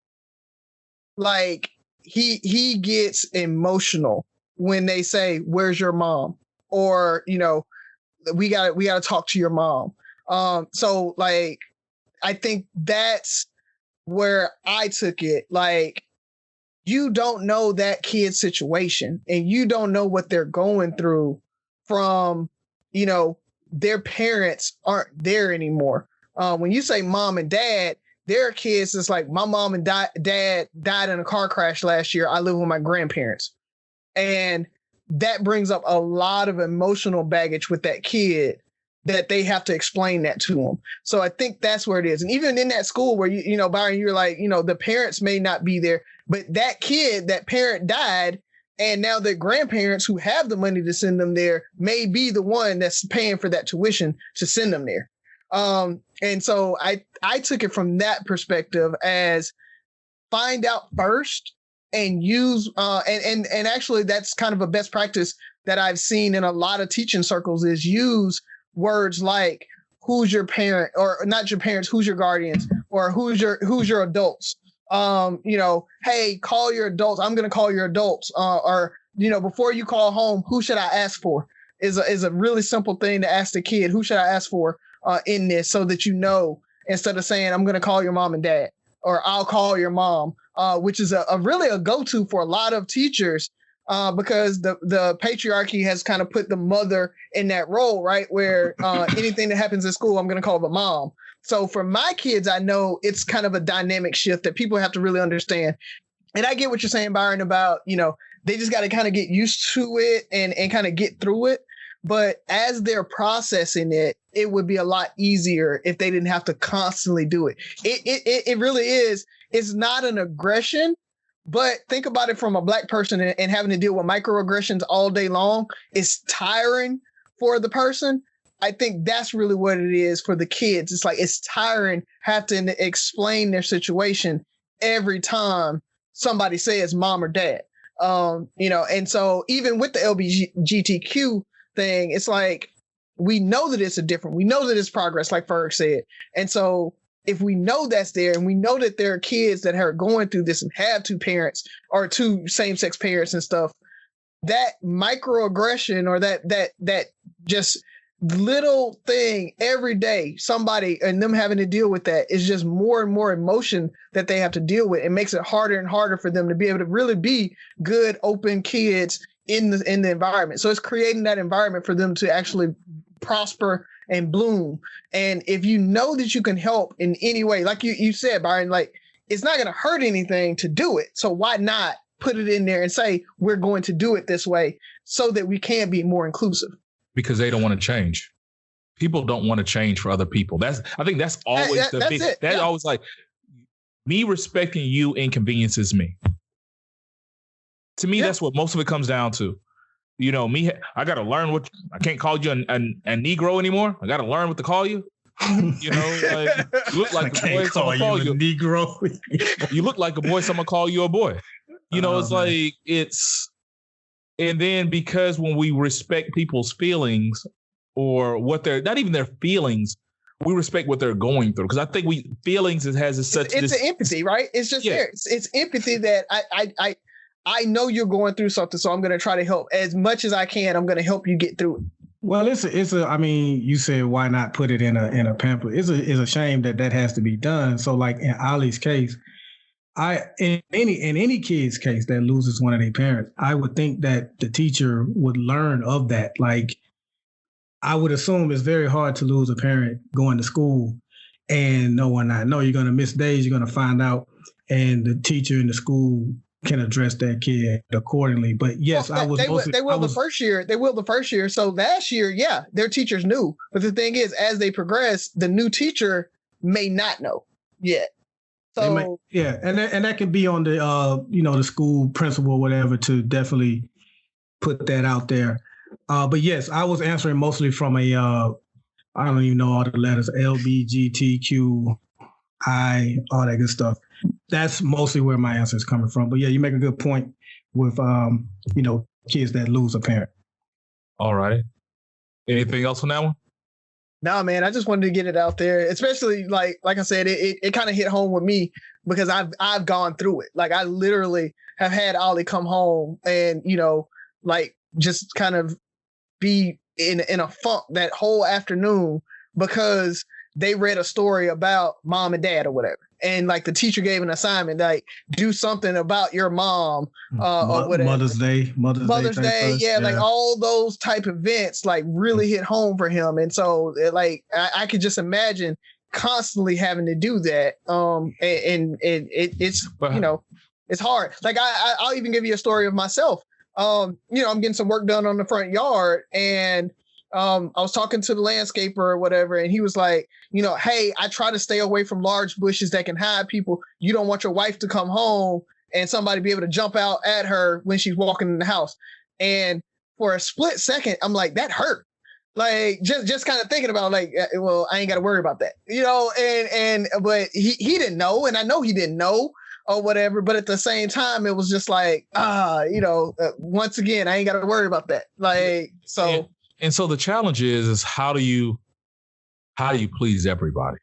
Like he gets emotional when they say, "Where's your mom?" Or we got to talk to your mom. So like, I think that's where I took it. Like, you don't know that kid's situation, and you don't know what they're going through from, their parents aren't there anymore. When you say mom and dad, their kids, it's like my mom and dad died in a car crash last year. I live with my grandparents. And that brings up a lot of emotional baggage with that kid that they have to explain that to them. So I think that's where it is. And even in that school where, Byron, you're like, the parents may not be there, but that parent died. And now the grandparents who have the money to send them there may be the one that's paying for that tuition to send them there. And so I took it from that perspective as find out first and use, and actually that's kind of a best practice that I've seen in a lot of teaching circles is use words like who's your parent, or not your parents, who's your guardians, or who's your adults. Hey, call your adults. I'm going to call your adults. Or before you call home, who should I ask for? Is a really simple thing to ask the kid. Who should I ask for in this, so that instead of saying I'm going to call your mom and dad, or I'll call your mom, which is a really a go-to for a lot of teachers, because the patriarchy has kind of put the mother in that role, right? Where anything that happens in school, I'm going to call the mom. So for my kids, I know it's kind of a dynamic shift that people have to really understand. And I get what you're saying, Byron, about, they just got to kind of get used to it and kind of get through it. But as they're processing it, it would be a lot easier if they didn't have to constantly do it. It really is. It's not an aggression, but think about it from a Black person and having to deal with microaggressions all day long. It's tiring for the person. I think that's really what it is for the kids. It's like, it's tiring having to explain their situation every time somebody says mom or dad. And so even with the LGBTQ thing, it's like, we know that it's we know that it's progress, like Ferg said. And so if we know that's there, and we know that there are kids that are going through this and have two parents or two same-sex parents and stuff, that microaggression or that just little thing every day, somebody and them having to deal with that is just more and more emotion that they have to deal with. It makes it harder and harder for them to be able to really be good, open kids in the environment. So it's creating that environment for them to actually prosper and bloom. And if you know that you can help in any way, like you said, Byron, like, it's not going to hurt anything to do it. So why not put it in there and say, we're going to do it this way so that we can be more inclusive. Because they don't want to change. People don't want to change for other people. I think that's always always like, me respecting you inconveniences me. To me, that's what most of it comes down to. You know, I got to learn I can't call you a Negro anymore. I got to learn what to call you. You know, like, you look like a boy, someone call you a Negro. You look like a boy, someone call you a boy. You know, it's like, and then because when we respect people's feelings or what they're, not even their feelings, we respect what they're going through. Because I think feelings has such. It's an empathy, right? It's just there. It's empathy that I know you're going through something, so I'm going to try to help as much as I can. I'm going to help you get through it. Well, I mean, you said why not put it in a pamphlet? It's a shame that has to be done. So, like in Ali's case, in any kid's case that loses one of their parents, I would think that the teacher would learn of that. Like, I would assume it's very hard to lose a parent going to school and no one not know. You're going to miss days. You're going to find out, and the teacher in the school can address that kid accordingly. But yes, they will the first year. So last year, yeah, their teachers knew. But the thing is, as they progress, the new teacher may not know yet. So and that can be on the the school principal or whatever to definitely put that out there. But yes, I was answering mostly from I don't even know all the letters, LBGTQI, all that good stuff. That's mostly where my answer is coming from. But yeah, you make a good point with kids that lose a parent. All right. Anything else on that one? No, man, I just wanted to get it out there, especially like I said, it kind of hit home with me because I've gone through it. Like, I literally have had Ollie come home and, like, just kind of be in a funk that whole afternoon because they read a story about mom and dad or whatever. And like the teacher gave an assignment, like do something about your mom or whatever. Mother's Day. Yeah, like all those type of events like really hit home for him. And so like I could just imagine constantly having to do that. And it's it's hard. Like I'll even give you a story of myself. I'm getting some work done on the front yard, and I was talking to the landscaper or whatever, and he was like, hey, I try to stay away from large bushes that can hide people. You don't want your wife to come home and somebody be able to jump out at her when she's walking in the house. And for a split second, I'm like, that hurt. Like just kind of thinking about like, well, I ain't got to worry about that, but he didn't know. And I know he didn't know or whatever. But at the same time, it was just like, once again, I ain't got to worry about that. Like, so. And so the challenge is how do you please everybody?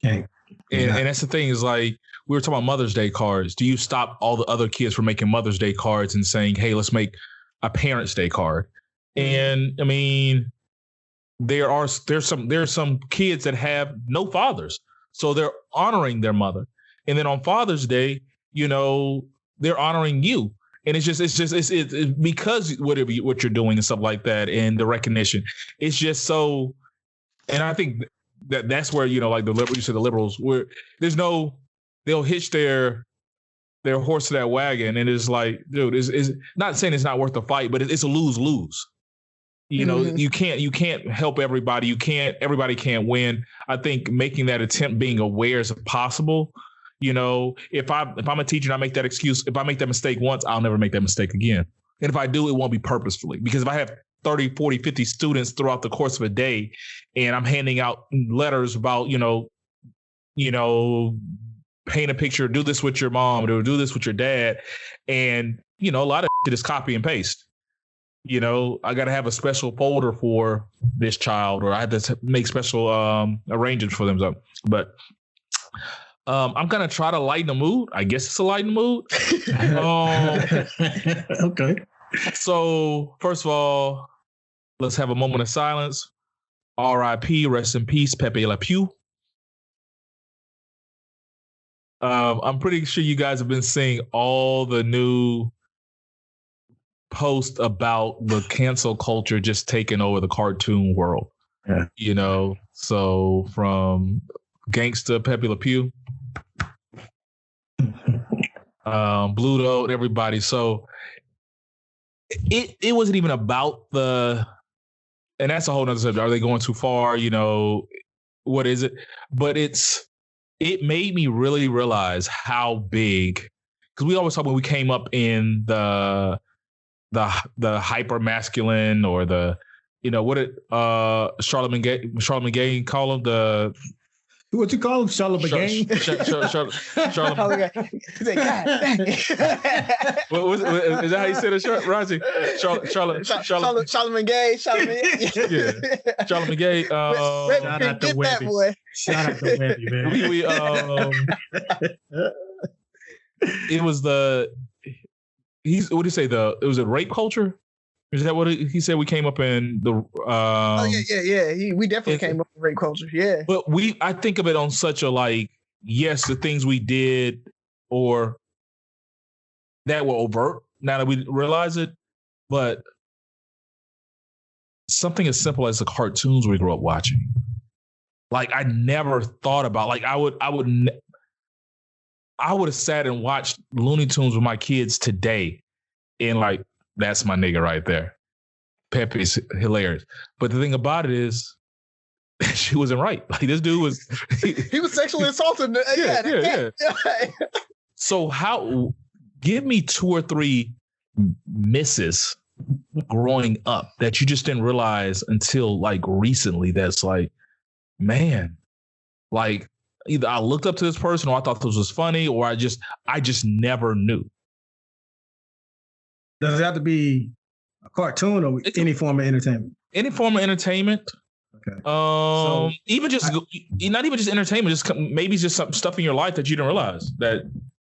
Okay. And that's the thing is like, we were talking about Mother's Day cards. Do you stop all the other kids from making Mother's Day cards and saying, hey, let's make a Parents' Day card? And I mean, there's some kids that have no fathers. So they're honoring their mother. And then on Father's Day, they're honoring you. And it's because what you're doing and stuff like that, and the recognition, it's just so. And I think that's where like the liberals, where they'll hitch their horse to that wagon, and it's like, dude, is not saying it's not worth the fight, but it's a lose-lose. You can't help everybody. Everybody can't win. I think making that attempt, being aware is possible. If I'm a teacher and I make that excuse, if I make that mistake once, I'll never make that mistake again. And if I do, it won't be purposefully, because if I have 30, 40, 50 students throughout the course of a day and I'm handing out letters about, paint a picture, do this with your mom or do this with your dad. And, a lot of it is copy and paste. I got to have a special folder for this child, or I had to make special arrangements for them. But I'm going to try to lighten the mood. I guess it's a lighten mood. Okay. So first of all, let's have a moment of silence. R.I.P. Rest in peace, Pepe Le Pew. I'm pretty sure you guys have been seeing all the new posts about the cancel culture just taking over the cartoon world. Yeah. So from gangsta Pepe Le Pew Bluto, everybody. So it wasn't even about and that's a whole nother subject. Are they going too far? What is it? But it made me really realize how big, because we always talk when we came up in the hyper masculine or the, what did Charlamagne Gay call him? What you call him? Charlamagne? Charlamagne. Is that how you said it, Razi? Charlamagne Gay. Yeah. Charlamagne Gay. Shout out to Webby. Shout out to Webby, man. It was what did he say? It was a rape culture? Is that what he said? We came up in the. We definitely came up with rape culture. Yeah. But I think of it on such a yes, the things we did or that were overt. Now that we realize it, but something as simple as the cartoons we grew up watching. I never thought about. I would have sat and watched Looney Tunes with my kids today, and that's my nigga right there. Pepe's hilarious. But the thing about it is, she wasn't right. This dude was... he was sexually assaulted. Yeah. So give me 2 or 3 misses growing up that you just didn't realize until recently. That's man, either I looked up to this person or I thought this was funny or I just never knew. Does it have to be a cartoon or any form of entertainment? Any form of entertainment. Okay. Even just not even just entertainment, just maybe just some stuff in your life that you didn't realize that.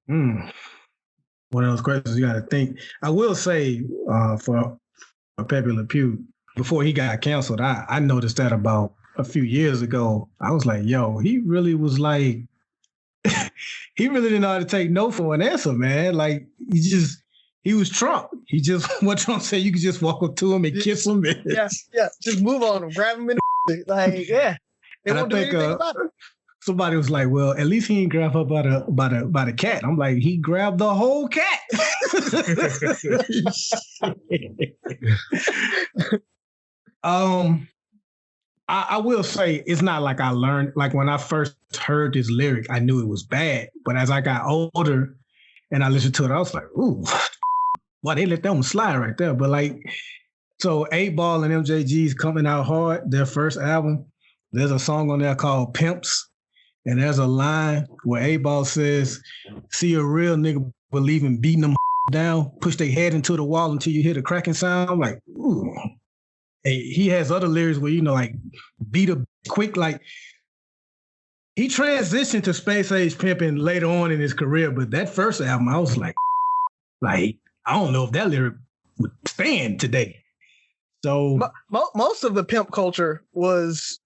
One of those questions you got to think. I will say for Pepe Le Pew, before he got canceled, I noticed that about a few years ago. I was like, yo, he really was he really didn't know how to take no for an answer, man. He was Trump. He just, what Trump said, you could just walk up to him and kiss him. Yeah. Just move on him, grab him in the yeah. They won't do anything about it. Somebody was like, well, at least he didn't grab her by the cat. I'm like, he grabbed the whole cat. I will say it's not like I learned, when I first heard this lyric, I knew it was bad. But as I got older and I listened to it, I was like, ooh, well, they let that one slide right there. But so 8 Ball and MJG's coming out hard, their first album. There's a song on there called Pimps. And there's a line where 8 Ball says, see a real nigga believe in beating them down, push their head into the wall until you hear the cracking sound. I'm like, ooh. And he has other lyrics where, beat a quick, he transitioned to Space Age Pimpin' later on in his career, but that first album, I was like, I don't know if that lyric would stand today. So most of the pimp culture was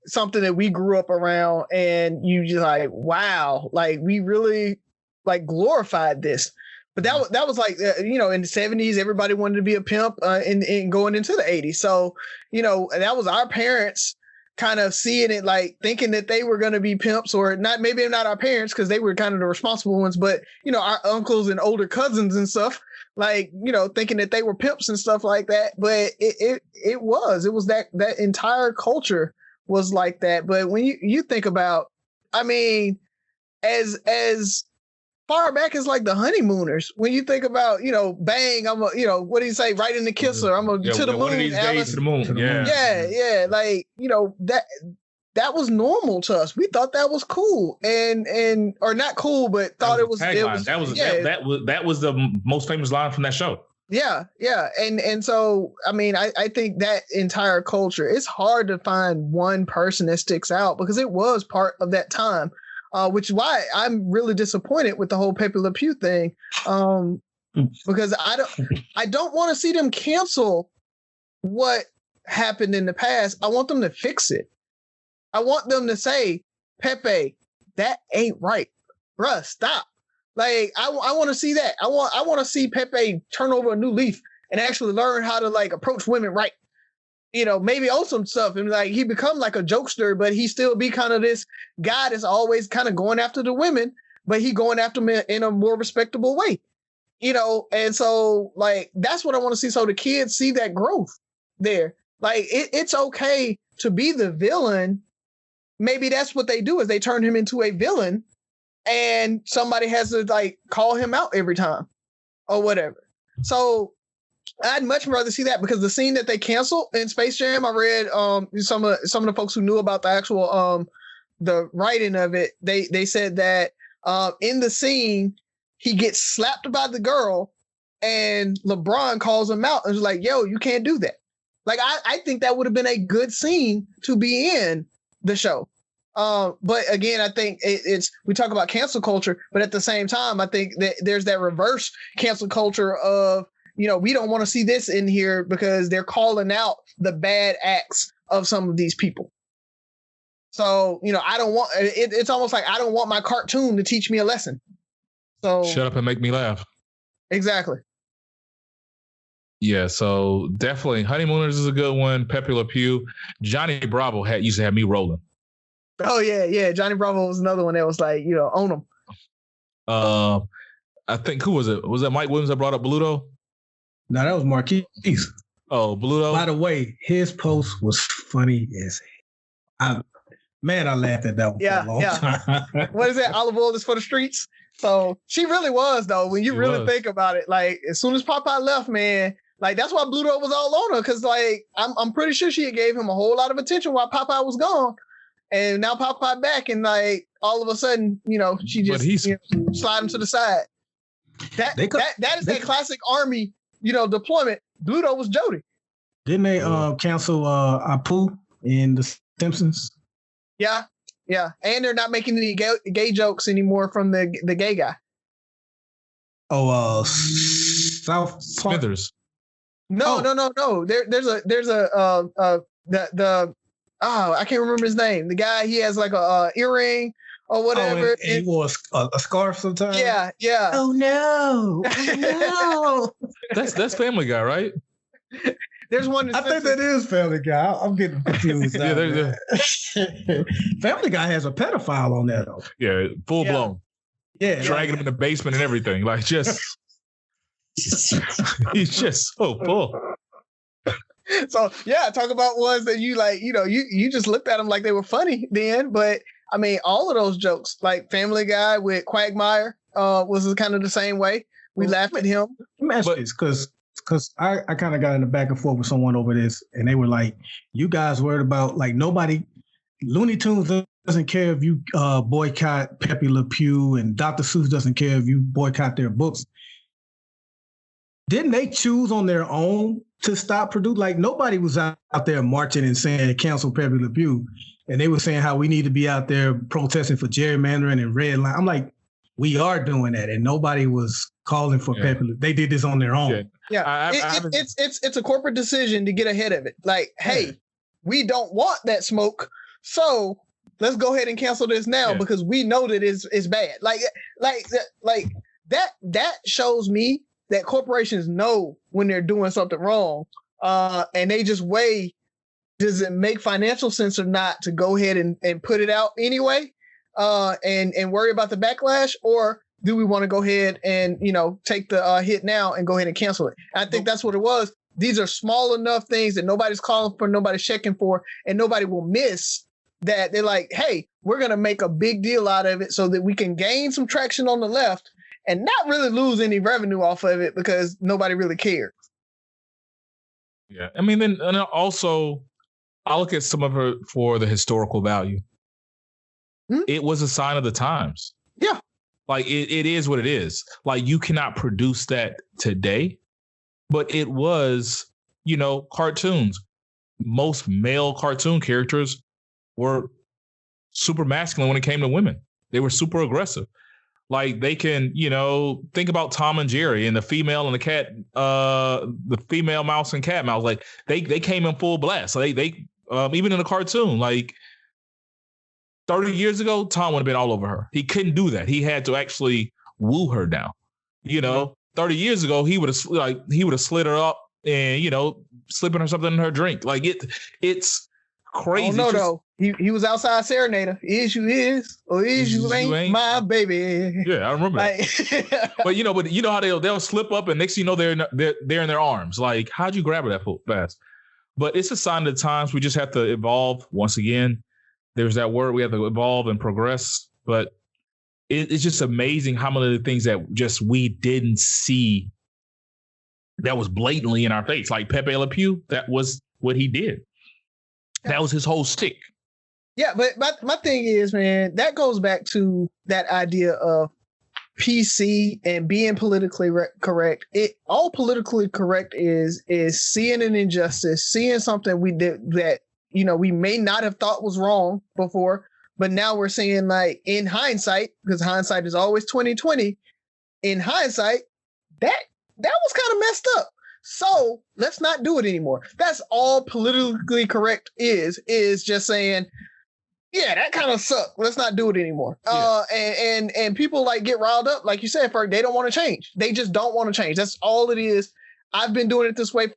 something that we grew up around, and you just wow, we really glorified this. But that was in the 70s, everybody wanted to be a pimp, and going into the 80s. So, that was our parents kind of seeing it, thinking that they were going to be pimps, or maybe not our parents, because they were kind of the responsible ones, but, our uncles and older cousins and stuff, thinking that they were pimps and stuff like that. But it was that entire culture was like that. But when you think about, as far back as the honeymooners, when you think about, bang, I'm what do you say? Right in the kisser. I'm to the moon. One of these days to the moon. Yeah. That was normal to us. We thought that was cool and or not cool, but thought it was. That was the most famous line from that show. Yeah. And so, I think that entire culture, it's hard to find one person that sticks out because it was part of that time. Which is why I'm really disappointed with the whole Pepe Le Pew thing, because I don't want to see them cancel what happened in the past. I want them to fix it. I want them to say, Pepe, that ain't right, bruh. Stop. I want to see that. I want to see Pepe turn over a new leaf and actually learn how to approach women right. Maybe on some stuff, and he become a jokester, but he still be kind of this guy that's always kind of going after the women. but he going after them in a more respectable way, and so like that's what I want to see. So the kids see that growth there. Like it's okay to be the villain. Maybe that's what they do is they turn him into a villain, and somebody has to like call him out every time or whatever. So I'd much rather see that, because the scene that they canceled in Space Jam, I read some of the folks who knew about the actual the writing of it. They said that in the scene he gets slapped by the girl, and LeBron calls him out and is like, "Yo, you can't do that." Like I think that would have been a good scene to be in the show. But again, I think we talk about cancel culture, but at the same time, I think that there's that reverse cancel culture of, we don't want to see this in here because they're calling out the bad acts of some of these people. So, I don't want it's almost like I don't want my cartoon to teach me a lesson. So shut up and make me laugh. Exactly. Yeah, so definitely Honeymooners is a good one. Pepe Le Pew. Johnny Bravo used to have me rolling. Oh yeah. Johnny Bravo was another one that was like, own them. I think, who was it? Was that Mike Williams that brought up Bluto? No, that was Marquise. Oh, Bluto. By the way, his post was funny as I laughed at that one for a long time. What is that? Olive oil is for the streets. So she really was, though, when you really think about it. Like, as soon as Popeye left, man, like that's why Bluto was all on her, because like I'm pretty sure she gave him a whole lot of attention while Popeye was gone. And now Popeye back, and like all of a sudden, she just slide him to the side. That is that classic Army, deployment. Bluto was Jody. Didn't they cancel Apu in The Simpsons? Yeah. And they're not making any gay jokes anymore from the gay guy. Oh, South Smithers. No. There's I can't remember his name. The guy, he has like a earring or whatever. And he wore a scarf sometimes. Yeah. Oh no! That's Family Guy, right? There's one. I think that is Family Guy. I'm getting confused. Family Guy has a pedophile on there though. Yeah, full blown. Yeah, dragging him in the basement and everything. Like just, he's just so full. So yeah, talk about ones that you like. You just looked at them like they were funny then, but I mean, all of those jokes, like Family Guy with Quagmire, was kind of the same way. We laughed at him. Let me ask you this, because I kind of got in the back and forth with someone over this, and they were like, "You guys worried about like nobody, Looney Tunes doesn't care if you boycott Pepe Le Pew, and Dr. Seuss doesn't care if you boycott their books." Didn't they choose on their own to stop producing? Like nobody was out there marching and saying cancel Pepe Le Pew, and they were saying how we need to be out there protesting for gerrymandering and red line. I'm like, we are doing that, and nobody was calling for Pepe Le Pew. They did this on their own. Yeah, it's a corporate decision to get ahead of it. Like, hey, we don't want that smoke, so let's go ahead and cancel this now because we know that it's bad. Like that shows me that corporations know when they're doing something wrong, and they just weigh, does it make financial sense or not to go ahead and put it out anyway, and worry about the backlash, or do we want to go ahead and take the hit now and go ahead and cancel it? And I think that's what it was. These are small enough things that nobody's calling for, nobody's checking for, and nobody will miss that. They're like, hey, we're going to make a big deal out of it so that we can gain some traction on the left and not really lose any revenue off of it because nobody really cares. Yeah. I mean, then and also I look at some of it for the historical value. It was a sign of the times. Yeah. Like it is what it is. Like you cannot produce that today, but it was, cartoons. Most male cartoon characters were super masculine when it came to women. They were super aggressive. Like they can, think about Tom and Jerry and the female and the cat, the female mouse and cat mouse. Like they came in full blast. So they even in the cartoon, like 30 years ago, Tom would have been all over her. He couldn't do that. He had to actually woo her down. 30 years ago, he would have slid her up and, slipping her something in her drink. Like it's crazy. Oh no, though. He was outside serenader. Is you is, or is you ain't my baby. Yeah, I remember that. But you know how they'll slip up, and next thing you know they're in their arms. Like, how'd you grab her that fast? But it's a sign of the times. We just have to evolve. Once again, there's that word. We have to evolve and progress. But it's just amazing how many of the things that just we didn't see that was blatantly in our face. Like Pepe Le Pew, that was what he did. That was his whole stick. Yeah, but my thing is, man, that goes back to that idea of PC and being politically correct. All politically correct is seeing an injustice, seeing something we did that we may not have thought was wrong before, but now we're seeing, like, in hindsight, because hindsight is always 20/20. In hindsight, that was kind of messed up. So let's not do it anymore. That's all politically correct is just saying, yeah, that kind of sucked. Let's not do it anymore. Yeah. And people like get riled up, like you said, Ferg. They don't want to change. They just don't want to change. That's all it is. I've been doing it this way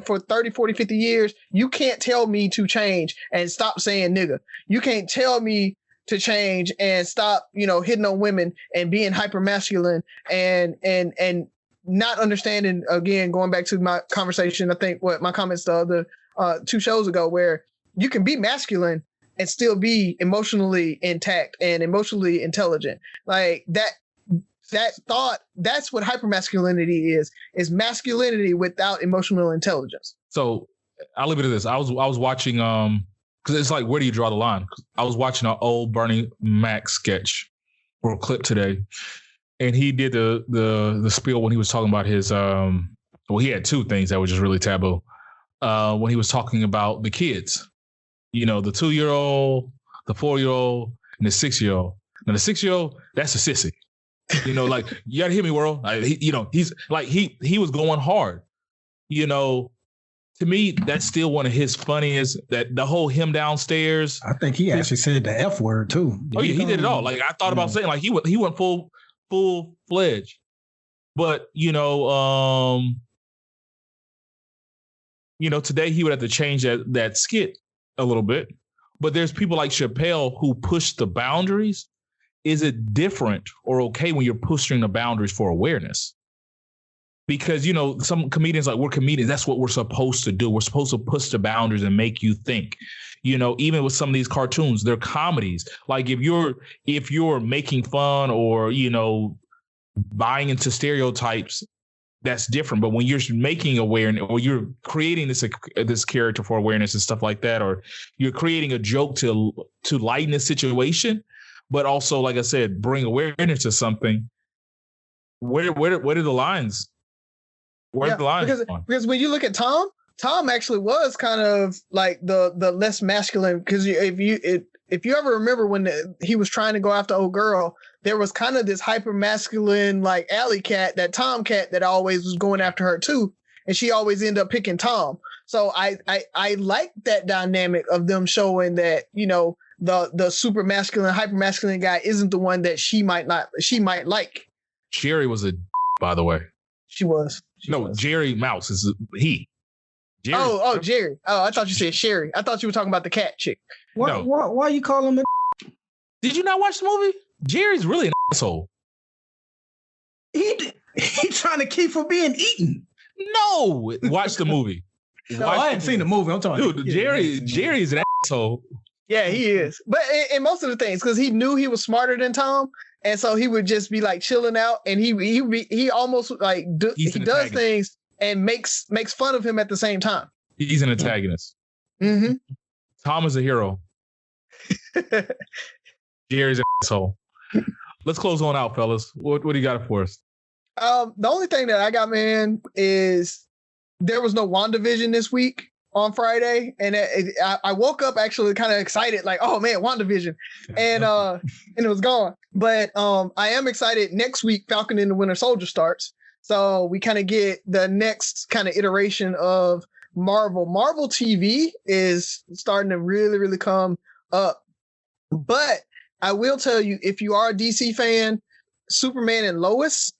for 30, 40, 50 years. You can't tell me to change and stop saying nigga. You can't tell me to change and stop, hitting on women and being hyper masculine and not understanding, again, going back to my conversation, I think my comments the other 2 shows ago, where you can be masculine and still be emotionally intact and emotionally intelligent. Like that thought, that's what hypermasculinity is masculinity without emotional intelligence. So I'll leave it at this. I was watching, because it's like, where do you draw the line? I was watching an old Bernie Mac sketch or clip today, and he did the spiel when he was talking about his, he had 2 things that were just really taboo. When he was talking about the kids. The 2-year-old, the 4-year-old, and the 6-year-old. Now the 6-year-old, that's a sissy. Like, you gotta hear me, world. He's like he was going hard. To me, that's still one of his funniest. That the whole him downstairs. I think he actually said the F word too. Oh yeah, he did it all. Like, I thought about saying, like, he went full fledged. But today he would have to change that skit a little bit, but there's people like Chappelle who push the boundaries. Is it different or okay when you're pushing the boundaries for awareness? Because, some comedians, like, we're comedians. That's what we're supposed to do. We're supposed to push the boundaries and make you think, even with some of these cartoons, they're comedies. Like, if you're making fun or, buying into stereotypes, that's different. But when you're making awareness, or you're creating this character for awareness and stuff like that, or you're creating a joke to lighten the situation, but also, like I said, bring awareness to something. Where are the lines? Where's the lines? Because when you look at Tom actually was kind of like the less masculine. Because if you ever remember when he was trying to go after old girl, there was kind of this hyper masculine, like, alley cat, that Tom cat that always was going after her too, and she always ended up picking Tom. So I like that dynamic of them showing that the super masculine, hyper masculine guy isn't the one that she might like. Jerry was a, by the way. She was. Jerry Mouse is he. Jerry. Oh, Jerry. Oh, I thought you said Sherry. I thought you were talking about the cat chick. Why you call him a? Did you not watch the movie? Jerry's really an asshole. He trying to keep from being eaten. No, watch the movie. I hadn't seen the movie. I'm talking. Dude, Jerry's an asshole. Yeah, he is. But in most of the things, because he knew he was smarter than Tom, and so he would just be like chilling out, and he almost like he does things and makes fun of him at the same time. He's an antagonist. Mm-hmm. Tom is a hero. Jerry's an asshole. Let's close on out, fellas. What do you got for us? The only thing that I got, man, is there was no WandaVision this week on Friday, and I woke up actually kind of excited, like, oh man, WandaVision, and it was gone. But I am excited. Next week, Falcon and the Winter Soldier starts, so we kind of get the next kind of iteration of Marvel. Marvel TV is starting to really, really come up. But I will tell you, if you are a DC fan, Superman and Lois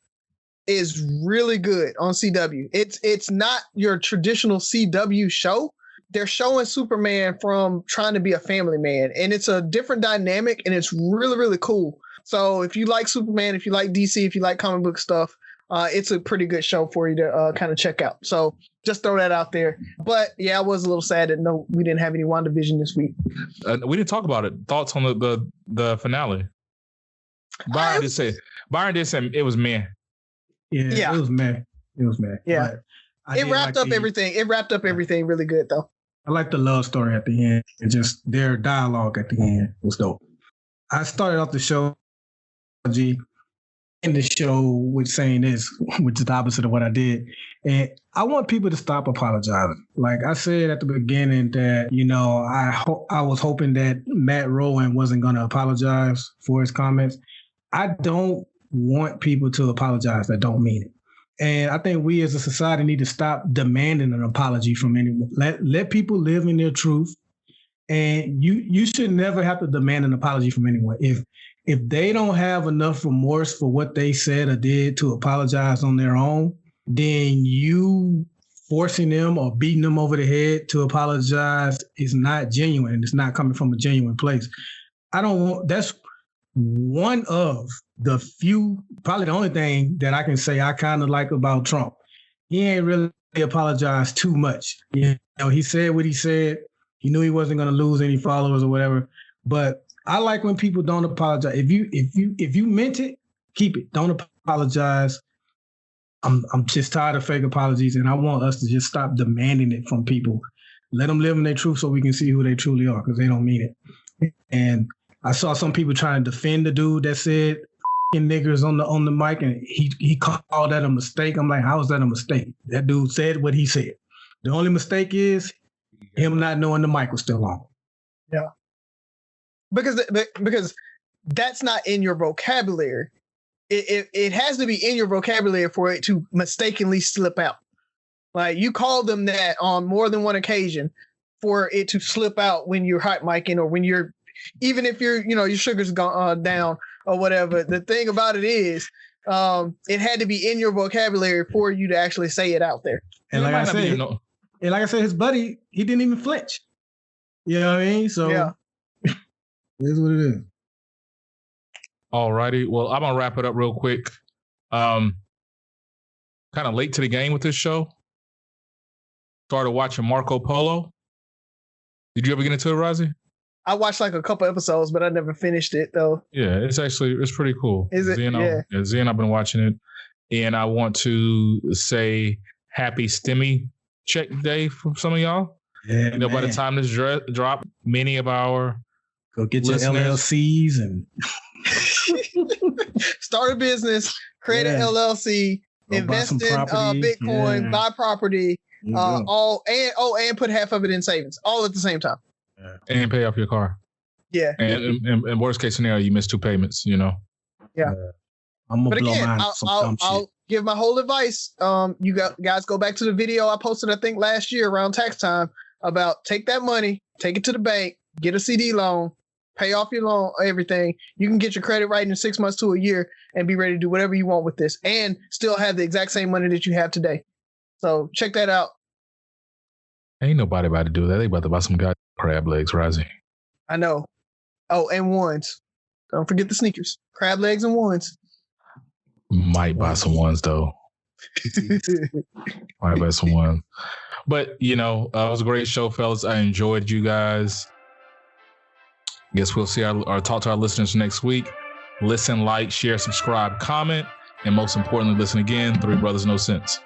is really good on CW. It's not your traditional CW show, they're showing Superman from trying to be a family man, and it's a different dynamic, and it's really, really cool. So if you like Superman, if you like DC, if you like comic book stuff, it's a pretty good show for you to kind of check out. So just throw that out there. But yeah, I was a little sad that no, we didn't have any WandaVision this week. We didn't talk about it. Thoughts on the finale? Byron did say it was meh. Yeah, it was meh. It was meh. Yeah, it wrapped up everything. It wrapped up everything really good though. I like the love story at the end, and just their dialogue at the end was dope. I started off the show, in the show with saying this, which is the opposite of what I did. And I want people to stop apologizing. Like I said at the beginning that, I was hoping that Matt Rowan wasn't going to apologize for his comments. I don't want people to apologize that don't mean it. And I think we as a society need to stop demanding an apology from anyone. Let people live in their truth. And you should never have to demand an apology from anyone. If they don't have enough remorse for what they said or did to apologize on their own, then you forcing them or beating them over the head to apologize is not genuine. It's not coming from a genuine place. That's one of the few, probably the only thing that I can say I kind of like about Trump. He ain't really apologized too much. He said what he said. He knew he wasn't going to lose any followers or whatever. But I like when people don't apologize. If you meant it, keep it. Don't apologize. I'm just tired of fake apologies, and I want us to just stop demanding it from people. Let them live in their truth so we can see who they truly are, because they don't mean it. And I saw some people trying to defend the dude that said niggers on the mic, and he called that a mistake. I'm like, how is that a mistake? That dude said what he said. The only mistake is him not knowing the mic was still on. Yeah. Because that's not in your vocabulary. It has to be in your vocabulary for it to mistakenly slip out. Like you call them that on more than one occasion for it to slip out when you're hot micing or when you're, even if your sugar's gone down or whatever. The thing about it is, it had to be in your vocabulary for you to actually say it out there. And like I said, his buddy, he didn't even flinch. You know what I mean? So yeah. It is what it is. All righty. Well, I'm going to wrap it up real quick. Kind of late to the game with this show. Started watching Marco Polo. Did you ever get into it, Razi? I watched like a couple episodes, but I never finished it though. Yeah, it's pretty cool. Is it? Z and I've been watching it. And I want to say happy STEMI check day for some of y'all. Yeah, by the time this drop, many of our go get your LLCs and start a business, create an LLC, invest in Bitcoin, buy property, and put half of it in savings, all at the same time. And pay off your car. Yeah. And worst case scenario, you miss 2 payments, Yeah. I'm gonna blow mine. I'll give my whole advice. You guys go back to the video I posted, I think last year around tax time, about take that money, take it to the bank, get a CD loan, pay off your loan, everything. You can get your credit right in 6 months to a year and be ready to do whatever you want with this and still have the exact same money that you have today. So check that out. Ain't nobody about to do that. They about to buy some goddamn crab legs, Razi. I know. Oh, and ones. Don't forget the sneakers. Crab legs and ones. Might buy some ones though. Might buy some ones. But it was a great show, fellas. I enjoyed you guys. Guess we'll see or talk to our listeners next week. Listen, like, share, subscribe, comment, and most importantly, listen again. 3 Brothers No Sense.